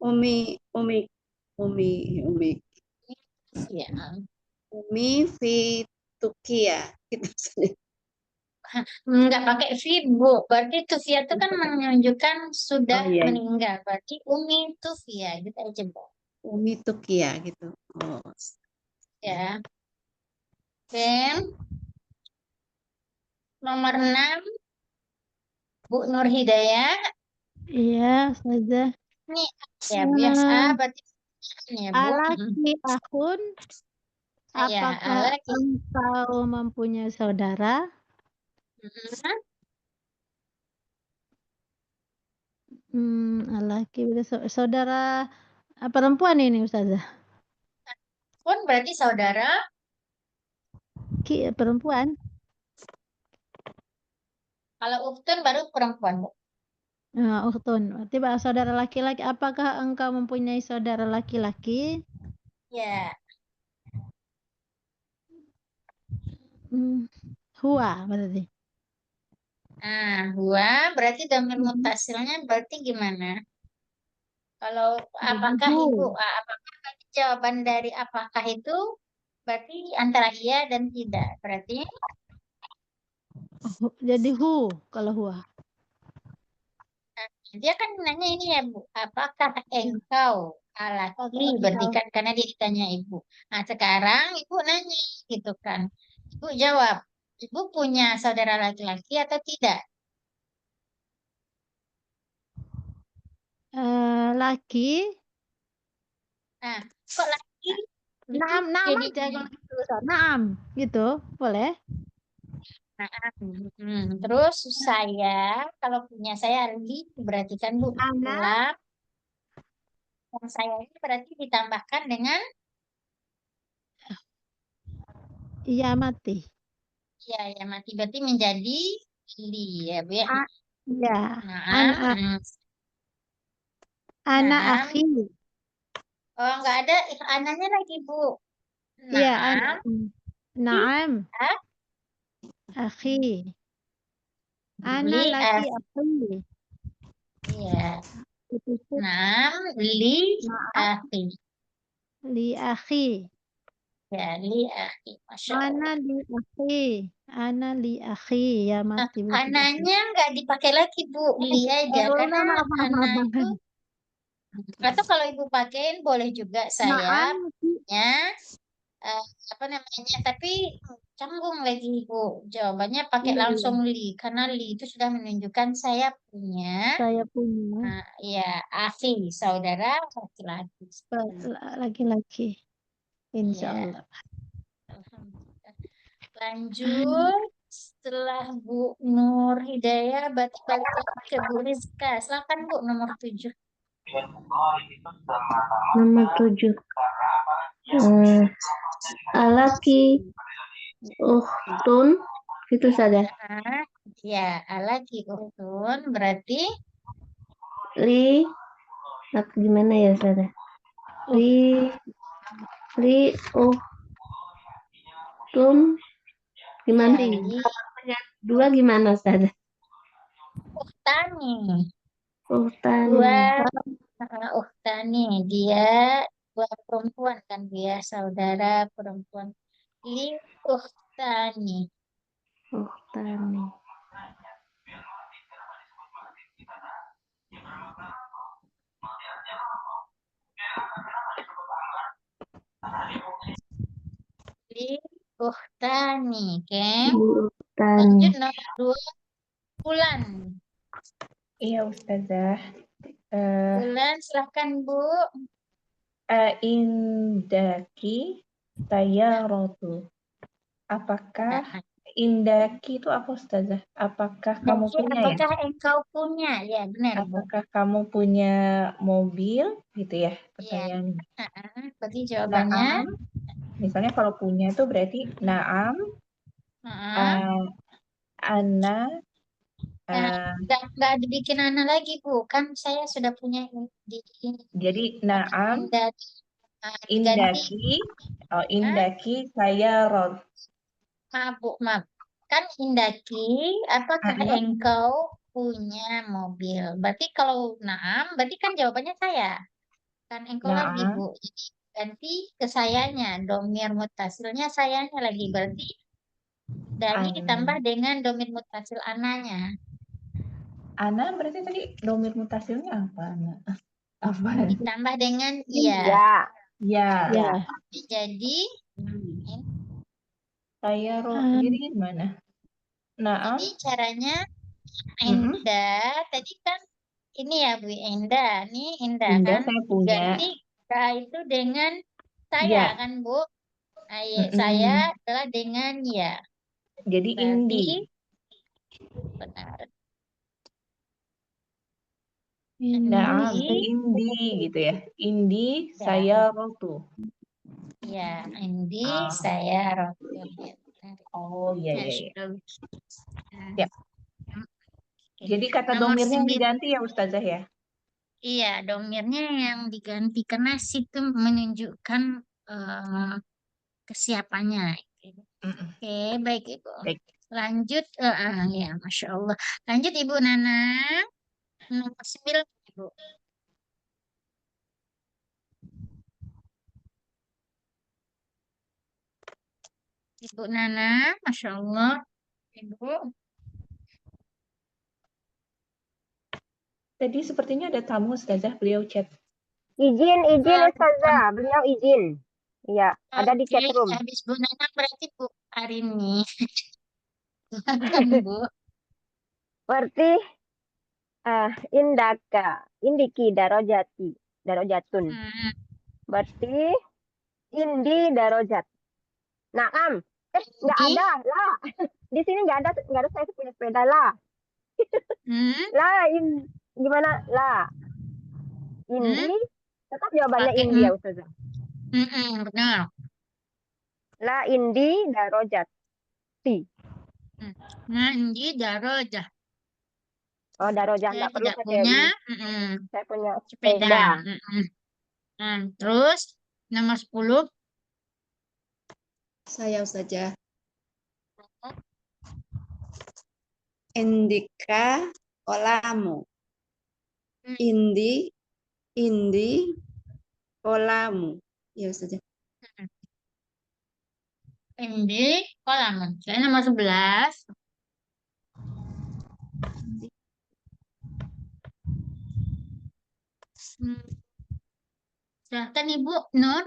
Umi Ya. fi Tukia gitu. Nggak pakai fibu. Berarti Tufia itu kan menunjukkan sudah Oh, iya. meninggal. Berarti Umi Tufia. Gitu aja, Bu. Umi Tukia gitu. Oh. Ya. Dan nomor 6, Bu Nur Hidayah. Iya, Ustazah. Ini ya biasa. Berarti ini ya, Bu. Alaki akun, Ya, apakah alaki. engkau mempunyai saudara? Alaki, saudara perempuan ini Ustazah. Pun berarti saudara. Perempuan. Kalau uftun baru perempuan, Bu. Nah, Uhtun. Berarti saudara laki-laki. Apakah engkau mempunyai saudara laki-laki? Ya. Huwa berarti. Huwa berarti dhamir mutasilnya berarti gimana? Kalau apakah Ibu, apakah berarti jawaban dari apakah itu berarti antara iya dan tidak. Berarti Jadi kalau huwa. dia kan nanya ini ya Bu, apakah engkau alaki berarti kan karena dia ditanya Ibu. Nah sekarang Ibu nanya gitu kan. Ibu jawab, Ibu punya saudara laki-laki atau tidak? Laki. Nah, kok laki? Naam aja kalau gitu. Naam, gitu. Boleh? Terus saya, kalau punya saya Ardi, berarti kan Bu, Anak. yang saya ini berarti ditambahkan dengan Iya mati. ya mati berarti menjadi li ya Bu ya. Ya. Naam. Ana Naam. akhi. Oh, nggak ada ananya lagi Bu. Iya, ana. Naam. Naam, Ah, akhi. Ana li laki akhi. akhi. Iya. Itu tuh. Naam, li Naam, akhi. li akhi. Ya, li akhi. Masya Allah. Ana li akhi. Ana li akhi. Ya mati Bu. Ananya nggak dipakai lagi Bu, li aja. Karena Maaf, maaf, ana maaf, itu, maaf. atau kalau Ibu pakein boleh juga saya Naam, punya apa namanya, tapi canggung lagi Ibu. Jawabannya pakai iya, langsung li, karena li itu sudah menunjukkan saya punya saya punya ya akhi, saudara laki-laki. laki-laki. Insya Iya, Allah. alhamdulillah. Lanjut setelah Bu Nur Hidayah balik ke Bu Rizka. Silakan Bu nomor 7. Nomor 7. Alaki uhtun. Itu saja. Ya, alaki uhtun berarti Li. Gimana ya saja? Li uhtun. Gimana? ya, li Dua gimana saja? uhtani. Uhtani. Dua uhtani, dia dua perempuan kan, dia saudara perempuan. Li uhtani. Uhtani. Li uhtani, oke. Uhtani. Lanjut nomor 2, Bulan. Iya, Ustazah. Bulan, silahkan Bu. Indaki tayarotu. Apakah indaki itu apa, Ustazah? Apakah kamu Berarti punya ya? apakah engkau punya? Ya, benar Bu. Apakah kamu punya mobil? Gitu ya Ya. pertanyaannya. Berarti jawabannya Naam. Misalnya kalau punya itu berarti naam, ana, nggak dibikin ana lagi Bu. Kan saya sudah punya di jadi naam, Indaki. indaki, indaki sayarot. Maaf Bu, maaf. Kan indaki, apakah engkau punya mobil? Berarti kalau naam, berarti kan jawabannya saya. Kan engkau lagi Naam. Bu. Jadi ganti ke sayanya. Domir mutasilnya sayanya lagi. Berarti dari ditambah dengan domir mutasil ananya. Ana berarti tadi domir mutasilnya apa, Ana? Apa? Ditambah dengan iya. Ya. Ya. Jadi Sayarot. Jadi gimana? Naam. jadi caranya Enda tadi kan ini ya Bu Enda. Nih Enda Indah kan. saya punya. Ganti K itu dengan saya Ya. kan Bu. Saya adalah dengan ya. Jadi Berarti indi. benar. Naam, indi gitu ya. Indi saya rotu. Ya, indi saya rotu. Oh iya iya. Ya. Jadi kata Nomor domirnya yang 9. diganti ya Ustazah ya? Iya, domirnya yang diganti karena situ menunjukkan kesiapannya. Oke, baik Ibu. Baik. Lanjut, ya, Masya Allah. Lanjut Ibu Nana, nomor 9 Ibu. Ibu Nana, Masya Allah. Ibu. Tadi sepertinya ada tamu Ustazah, beliau chat. Izin Ustazah, beliau izin. Iya, ada di chat room. Habis Bu Nana berarti Bu Arini. Silakan Bu. Berarti indiki darojatun. Berarti indi darojat. Naam. Nggak ada lah. Di sini nggak ada saya punya sepeda lah. Lah, gimana lah? Indi, tetap jawabannya indi ya Ustazah. Benar. La indi darojat. Mandi darajah. Oh, darojah Saya nggak perlu tidak Kak punya Dewi. Saya punya sepeda. sepeda. Nah, terus nomor 10. Saya Ustazah. Indika kolamu. Indi kolamu. Ya Ustazah. Ini kolam. Saya nomor 11. Silahkan Ibu Nur.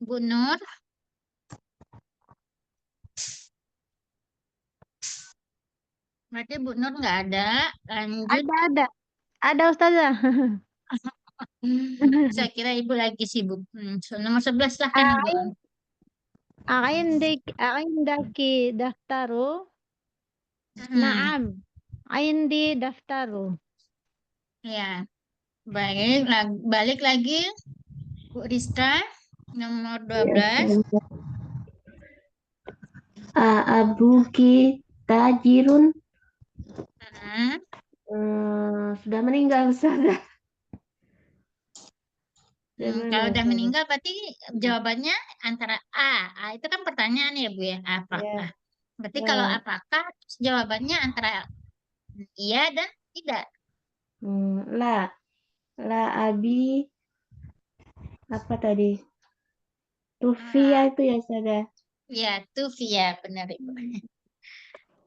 Bu Nur. Berarti Bu Nur nggak ada. Lanjut. Ada Ustazah. Saya kira Ibu lagi sibuk. Nomor 11 silahkan Ibu. Aindaki daftaru. Naam. Aindi daftaru. Ya. Balik lagi. Bu Rizka. Nomor 12. Abuki tajirun. Sudah meninggal Ustazah. Kalau udah meninggal berarti jawabannya antara A. A itu kan pertanyaan ya Bu ya. Apakah? Berarti kalau apakah jawabannya antara iya dan tidak. La abi apa tadi? Tufia itu ya Ustazah. Ya, Tufia benar Ibu.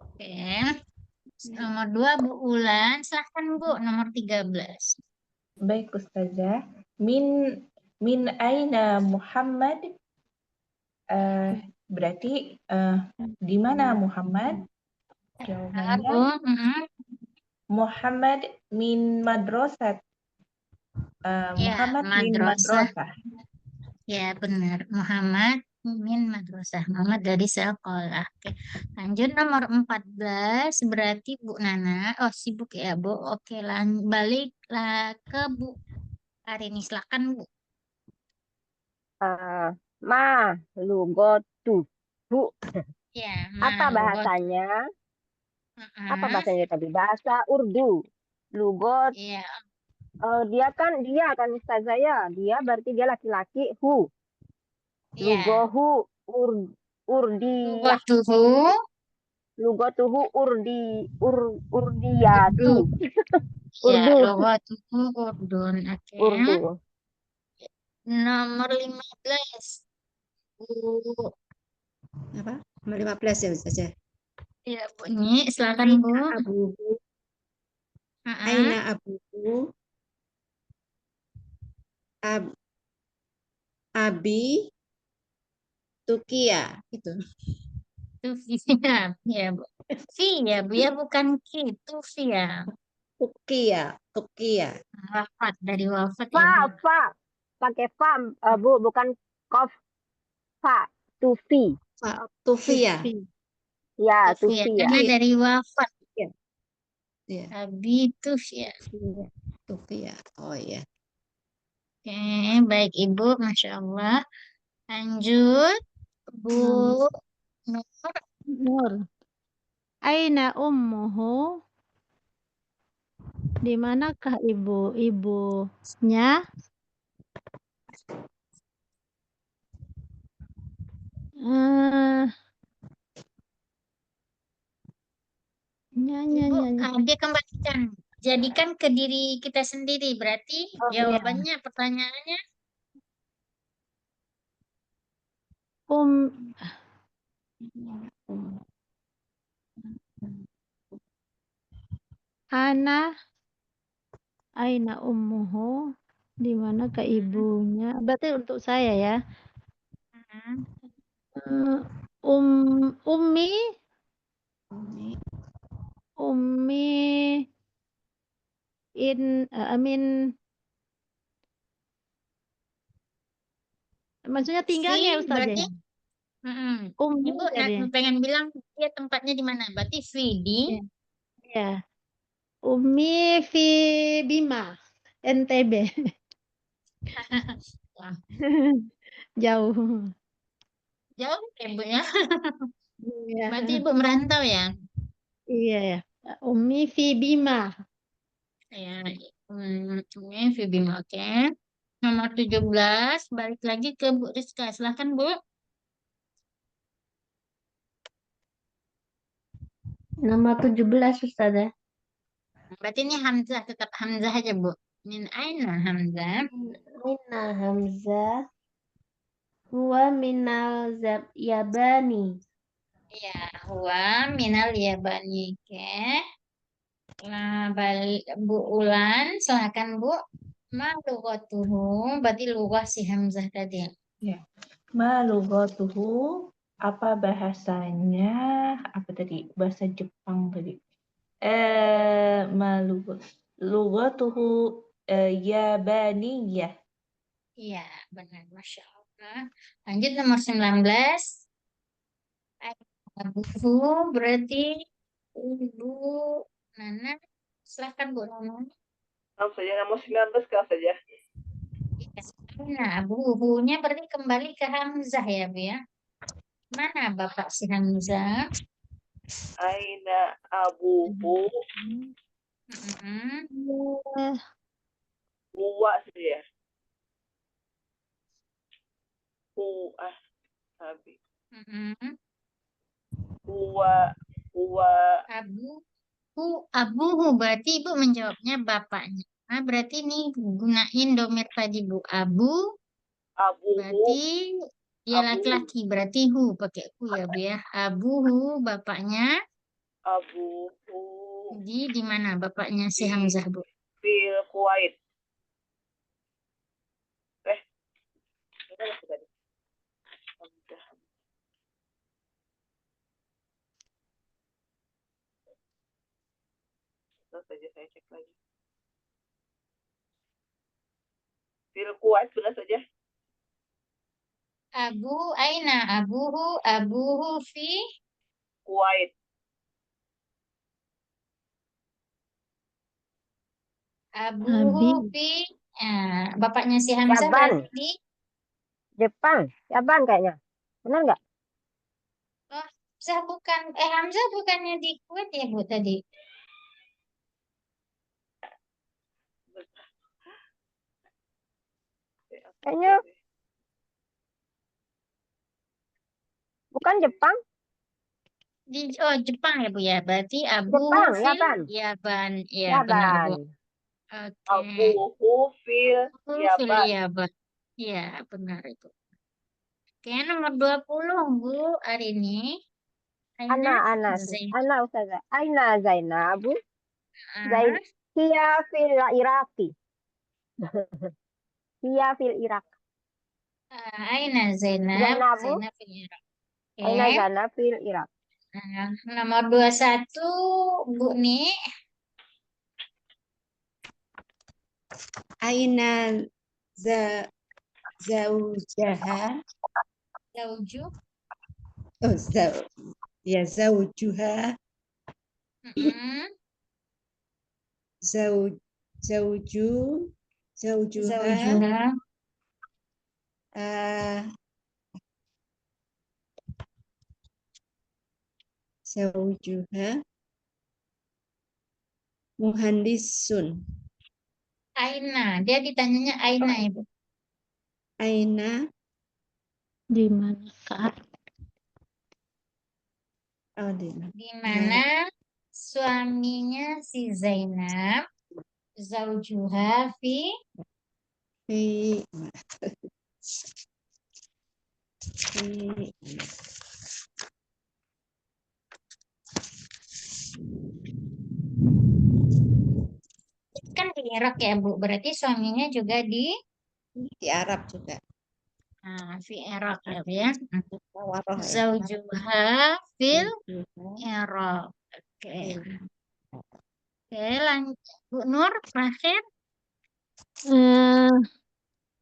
Oke. Nomor 2 Bu Ulan, silahkan Bu, nomor 13. Baik Ustazah. Min aina Muhammad? Berarti di mana Muhammad? Jawabannya Muhammad min madrasat. Muhammad min madrasah. Ya, benar. Muhammad min madrasah. Muhammad dari sekolah. Oke. Lanjut nomor 14 berarti Bu Nana. Oh, sibuk ya, Bu. Oke, baliklah ke Bu Arini. Silakan, Bu. Ma lugotu. Bu. Ya, Apa bahasanya? Apa bahasanya tadi? Bahasa Urdu. Lugot. Iya. Dia kan Ustazah ya. Dia berarti dia laki-laki. Hu. Lugohu urdiyah. Lugotuhu urdiyatu. Ya, lugotuhu urdun. Oke. Urdu. Nomor 15. Bu. Apa? Nomor 15 ya Ustazah. Ya, bunyi. Silakan Bu. Abuhu. Aina abuhu. Abi Tukia itu. Tufia, ya Bu. Ya Bu, ya bukan Ki, Tufia. Tukia. Wafat dari wafat ya Bu. Fa. Pakai fa, Bu, bukan kof. Fa. Tufia. Ya, Tufia. Tufia. Karena dari wafat. Ya. Abi Tufia. Tufia. Oh ya. Oke, baik Ibu, Masya Allah. Lanjut, Bu Nur. Aina ummuhu? Di manakah ibunya? Ibu, dia kembalikan. Jadikan ke diri kita sendiri. Berarti jawabannya, pertanyaannya. Aina ummuhu? Di manakah ibunya? Berarti untuk saya ya. Ummi maksudnya tinggalnya ya Ustaz ya? Ibu pengen bilang dia tempatnya di mana? Berarti Vidi. Ya. Ummi fi Bima, NTB. Jauh. Jauh ya, Bu ya. Iya. Berarti Ibu merantau ya? Iya ya. Umi fi bima. Ya, ini Fibim, oke. Nomor 17, balik lagi ke Bu Rizka. Silahkan, Bu. Nomor 17 Ustazah. Berarti ini Hamzah, tetap Hamzah aja, Bu. Min aina Hamzah? Mina Hamzah. Huwa minal yabani. Ya, huwa minal yabani. Oke. Nah, balik Bu Ulan, silahkan, Bu. Ma lughatuhu, berarti lughah si Hamzah tadi. Ya. Ma lughatuhu, apa bahasanya? Apa tadi? Bahasa Jepang tadi. Ma lughatuhu yabaniyah. Iya, benar. Masya Allah. Lanjut nomor 19. Abu berarti Ibu Nana. Silahkan Bu Nana. Langsung saja nomor 19 kelas saja. Iya. Nah, buhunya berarti kembali ke Hamzah ya, Bu ya. Mana Bapak si Hamzah? Aina abuhu Mm-mm. huwa saja. Abi. Mm-mm. Huwa Abuhu berarti Ibu menjawabnya bapaknya. Nah, berarti ini gunain domir tadi Bu. abuhu Berarti dia Abu. laki-laki. Berarti hu pakai hu ya Bu ya. Abuhu bapaknya abuhu di mana bapaknya si Di- Hamzah Bu? fil Kuwait. Mana masih tadi? Hamzah. Terus saja saya cek lagi. Fil Kuwait benar saja. Abuhu fi Kuwait. abuhu Abi. fi bapaknya si Hamzah Yaban. berarti di Jepang. Yaban kayaknya. Benar nggak? Hamzah bukannya di Kuwait ya Bu tadi? Kayaknya bukan Jepang. Jepang ya Bu ya. Berarti abuhu Jepang, fil Yaban. Yaban. Ya benar Bu. Yaban. Oke. Abuhu fil Fil Yaban. Yaban. Ya benar itu. Oke, nomor 20 Bu Arini. Ana Zain. Ustazah. Aina Zainabu. Ah, Hiya fil Iraqi. Hiya fil Irak. Aina Zainab. Zainabu. Zainab fil Irak. Aina Oke. Zainab fil Irak. Nomor 21 Bu Ni. Aina za zaujaha. Zauju. Oh, zaujuha. Mm-mm. Zaujuha. Zaujuha. ah, Zaujuha muhandisun. Aina. Dia ditanyanya Aina Ibu. Aina Di manakah? di Di mana suaminya si Zainab. Zaujuha fi fi fi kan di Irak ya Bu. Berarti suaminya juga di Arab juga. fi Irak ya Bu ya. Waroh ya. Zaujuha fil Irak. Oke. Oke, lanjut. Bu Nur, terakhir.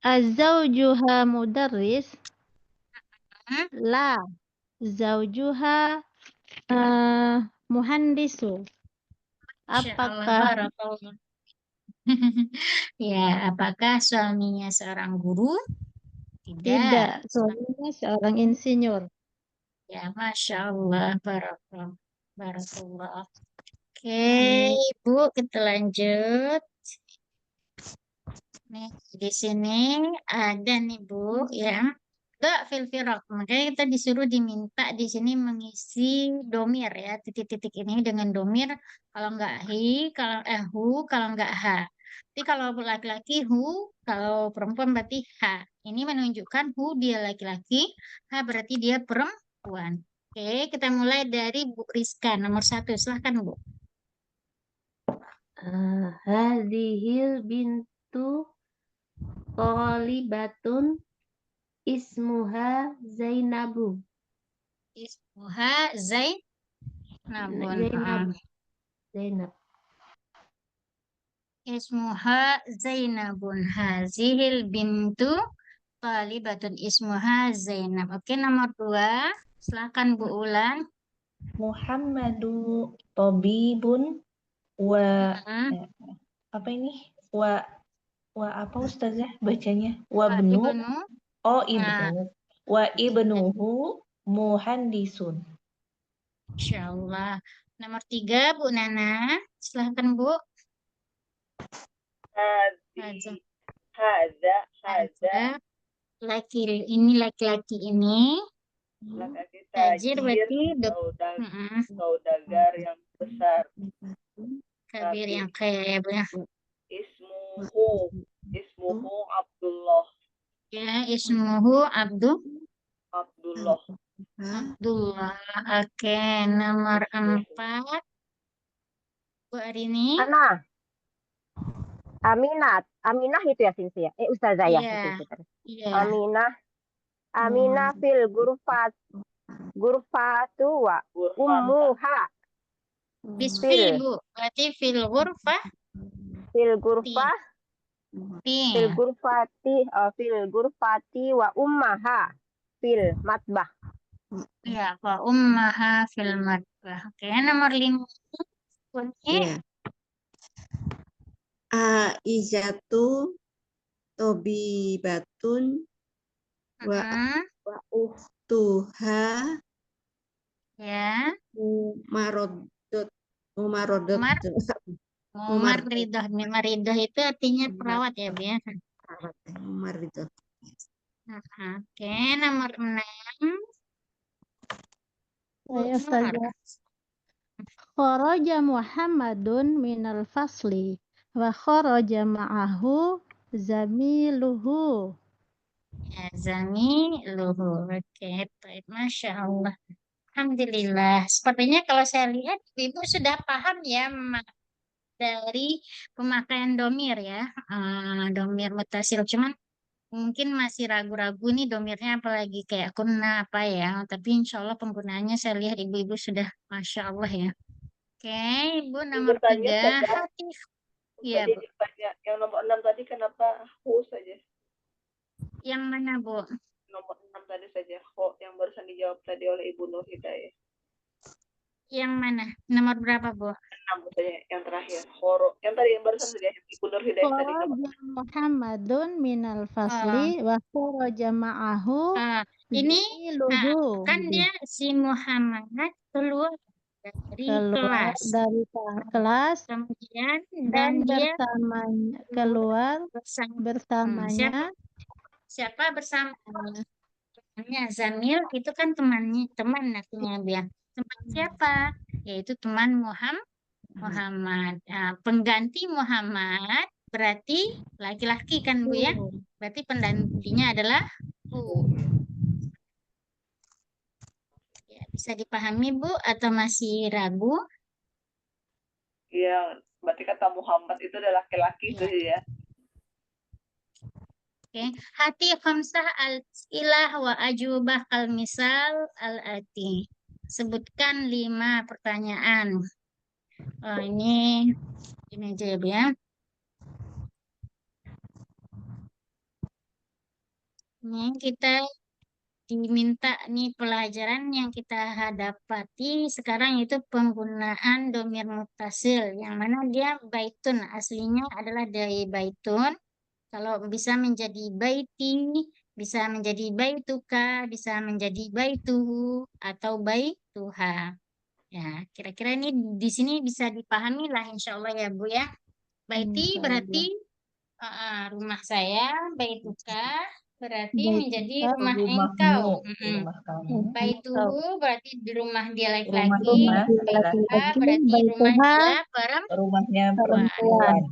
Azaujuha mudarris. Hmm? La. Zaujuha muhandisu. Masya Allah, Apakah barakallah. Ya, apakah suaminya seorang guru? Tidak, suaminya seorang insinyur. Ya, Masya Allah, barakallah. Barakallah. Oke, Ibu, kita lanjut. Nih, di sini ada nih Bu yang enggak fil firaq. Makanya kita disuruh diminta di sini mengisi domir ya, titik-titik ini dengan domir. Kalau enggak kalau hu, kalau enggak ha. Tapi kalau laki-laki hu, kalau perempuan berarti ha. Ini menunjukkan hu dia laki-laki, ha berarti dia perempuan. Oke, kita mulai dari Bu Rizka nomor 1. Silahkan Bu. Hadhil bintu Thalibatun ismuha Zainabu. Ismuha Zainabun. Zainab. Zainab. Ismuha Zainabun. Hazihil bintu Talibatun ismuha Zainab. Oke, nomor 2. Silakan Bu Ulan. Muhammadu Tobibun wa apa ini? Wa apa Ustazah bacanya? Wa bnu. Ibnu. Oh, Nah. ibnu. Wa ibnuhu muhandisun. Insyaallah. Nomor 3, Bu Nana. Silakan Bu. Hadi, Haza. haza, Ini laki-laki ini. laki-laki Tajir berarti saudagar yang besar. kabir yang kaya Bu ya. Ismuhu Abdullah. Ya, ismuhu Abdullah. Abdullah. Oke, nomor 4. Bu Arini. Aminah itu ya Sinsi ya. Ustazah ya. Iya. Iya. Aminah fil gurfatu wa ummuha. Bisfil Bu. Berarti fil ghurfah. Fil gurfah. Ti. Fil gurfati wa ummaha fil matbah. Ya, wa ummaha fil matbah. Oke, nomor 5. Ya. Aizatu Tobibatun wa uhtuha Ya. Maridah itu artinya perawat ya, Bu ya. Maridah. Oke, nomor 6. Saya Ustazah. Kharaja Muhammadun minal fasli wa kharaja ma'ahu zamiluhu. Ya, zamiluhu. Oke, baik. Masya Allah. Alhamdulillah. Sepertinya kalau saya lihat Ibu sudah paham ya dari pemakaian domir ya. Domir mutasil. Cuman mungkin masih ragu-ragu nih domirnya apalagi kayak kunna apa ya. Tapi insya Allah penggunaannya saya lihat ibu-ibu sudah Masya Allah ya. Oke, Ibu nomor 3. Hatif. Iya, Bu. Yang nomor 6 tadi kenapa hu saja? Yang mana, Bu? Nomor 6 tadi saja. Yang barusan dijawab tadi oleh Ibu Nur Hidayah. Yang mana? Nomor berapa, Bu? 6 saja, yang terakhir. Yang tadi yang barusan saja Ibu Nur Hidayah tadi. Kharaja Muhammadun minal fasli wa kharaja ma'ahu ini zamiluhu. kan dia si Muhammad keluar dari kelas, kemudian dan dia keluar siapa bersamanya. bersamanya? Zamil itu kan teman artinya dia. Teman siapa? Yaitu teman Muhammad. Nah, pengganti Muhammad berarti laki-laki kan Bu ya? Berarti penggantinya adalah Bu. Ya, bisa dipahami Bu atau masih ragu? Iya, berarti kata Muhammad itu adalah laki-laki itu ya. Oke, hati khamsah al-ilah wa ajubah al-misal al-ati. Sebutkan 5 pertanyaan. Ini aja ya, Bu ya. Ini kita diminta nih pelajaran yang kita hadapati sekarang itu penggunaan domir mutasil yang mana dia baitun, aslinya adalah dari baitun. Kalau bisa menjadi baiti, Bisa menjadi baituka, bisa menjadi baituhu, atau baituha. Ya, kira-kira ini di sini bisa dipahami lah insya Allah ya Bu ya. Baiti Insya berarti Allah. rumah saya, baituka berarti menjadi Baituka, rumah engkau. Rumahmu, rumah kamu. engkau. Baituhu berarti di rumah dia Rumah laki-laki. rumah Baituha laki-laki, berarti rumah Baituha, dia rumahnya perempuan. perempuan.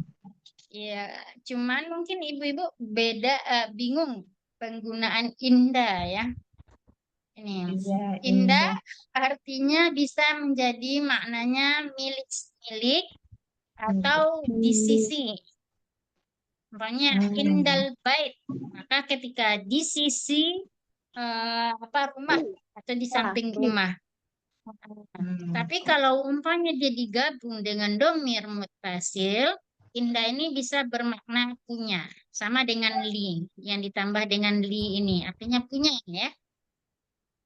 Ya, cuman mungkin ibu-ibu beda bingung penggunaan indah ya. Ini Iya, indah artinya bisa menjadi maknanya milik atau di sisi. Umpamanya indal bait. Maka ketika di sisi rumah atau di samping rumah. Tapi kalau umpamanya dia digabung dengan domir muttasil, indah ini bisa bermakna punya. Sama dengan li, yang ditambah dengan li ini. Artinya punya ya.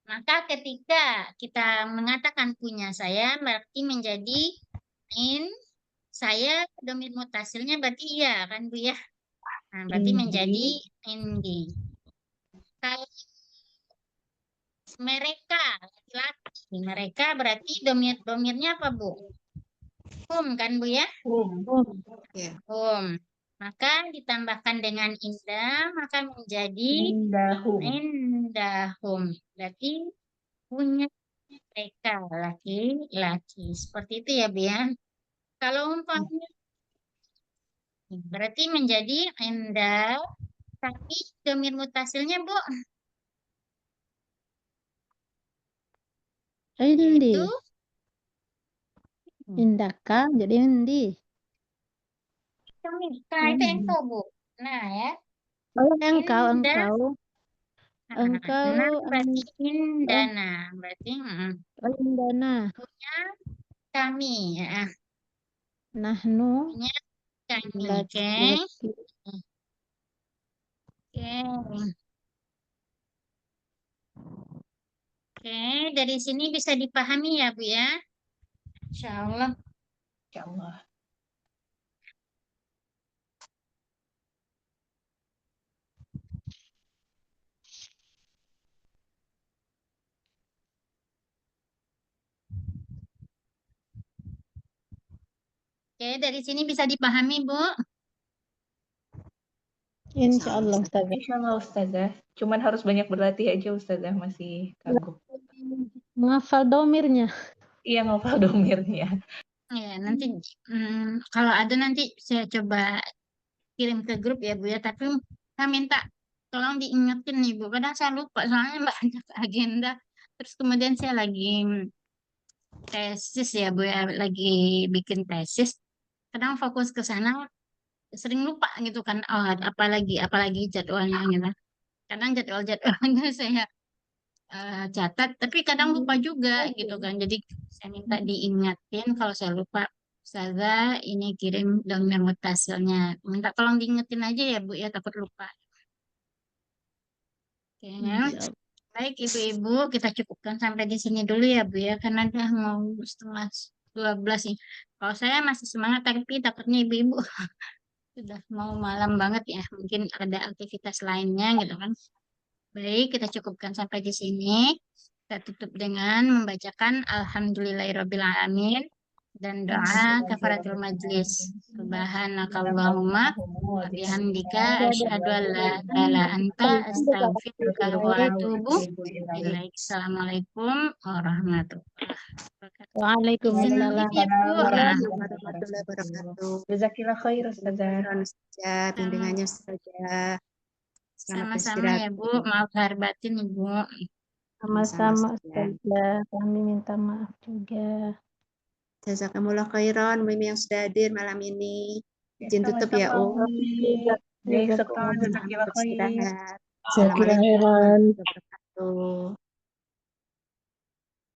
Maka ketika kita mengatakan punya saya, berarti menjadi in, saya domir mutasilnya berarti iya kan Bu ya. Nah, berarti menjadi indi. Kalau mereka laki-laki, mereka berarti domirnya apa Bu? Kan Bu ya? Ya. Maka ditambahkan dengan indah, maka menjadi Indahum. indahum. Berarti punya mereka laki-laki. Seperti itu ya Bu ya. Kalau umpamanya berarti menjadi indah, tapi domir mutasilnya Bu Indi. yaitu Indaka, jadi indi. itu engkau Bu. Nah ya. Oh, engkau, Indah. Engkau, Nah, berarti indana. Berarti indana. punya kami ya. Nahnu, Punya kami. Oke. laki-laki. Oke, dari sini bisa dipahami ya Bu ya. Insya Allah. Insya Allah. Oke, dari sini bisa dipahami Bu. Insya Allah, Ustazah. Insya Allah Ustazah. Cuman harus banyak berlatih aja Ustazah, masih kagum. Menghafal domirnya. Iya, ngafal domirnya. Ya, nanti kalau ada nanti saya coba kirim ke grup ya Bu ya. Tapi saya minta tolong diingetin nih Bu. Kadang saya lupa soalnya banyak agenda. Terus kemudian saya lagi tesis ya Bu ya, lagi bikin tesis. Kadang fokus ke sana sering lupa gitu kan. Oh, apalagi jadwalnya gitu. Kadang jadwalnya saya catat, tapi kadang lupa juga gitu kan. Jadi saya minta diingatin kalau saya lupa. Ustazah, ini kirim domir mutasilnya. Minta tolong diingetin aja ya Bu ya, takut lupa. Oke. Baik Ibu-ibu, kita cukupkan sampai di sini dulu ya Bu ya, karena udah mau 11:30 nih. Kalau saya masih semangat, tapi takutnya Ibu-ibu sudah mau malam banget ya. Mungkin ada aktivitas lainnya gitu kan. Baik, kita cukupkan sampai di sini. Kita tutup dengan membacakan Alhamdulillahirrabbilalamin dan doa kafaratul majlis. Subhanakallahumma wa bihamdika asyhadu an la ilaha illa anta astaghfiruka wa atubu ilaik. Assalamualaikum warahmatullahi wabarakatuh. Waalaikumsalam. Ya, Bu. Warahmatullahi wabarakatuh. Jazakillah khair Ustazah. Ustazah, bimbingannya Ustazah. Selamat Sama-sama ya Bu, maaf lahir batin Ibu. Sama-sama, Ustazah. Kami minta maaf juga. Jazakumullah khairan, Mimi yang sudah hadir malam ini. Izin tutup ya, Jazakillah khair. Assalamualaikum warahmatullahi wabarakatuh.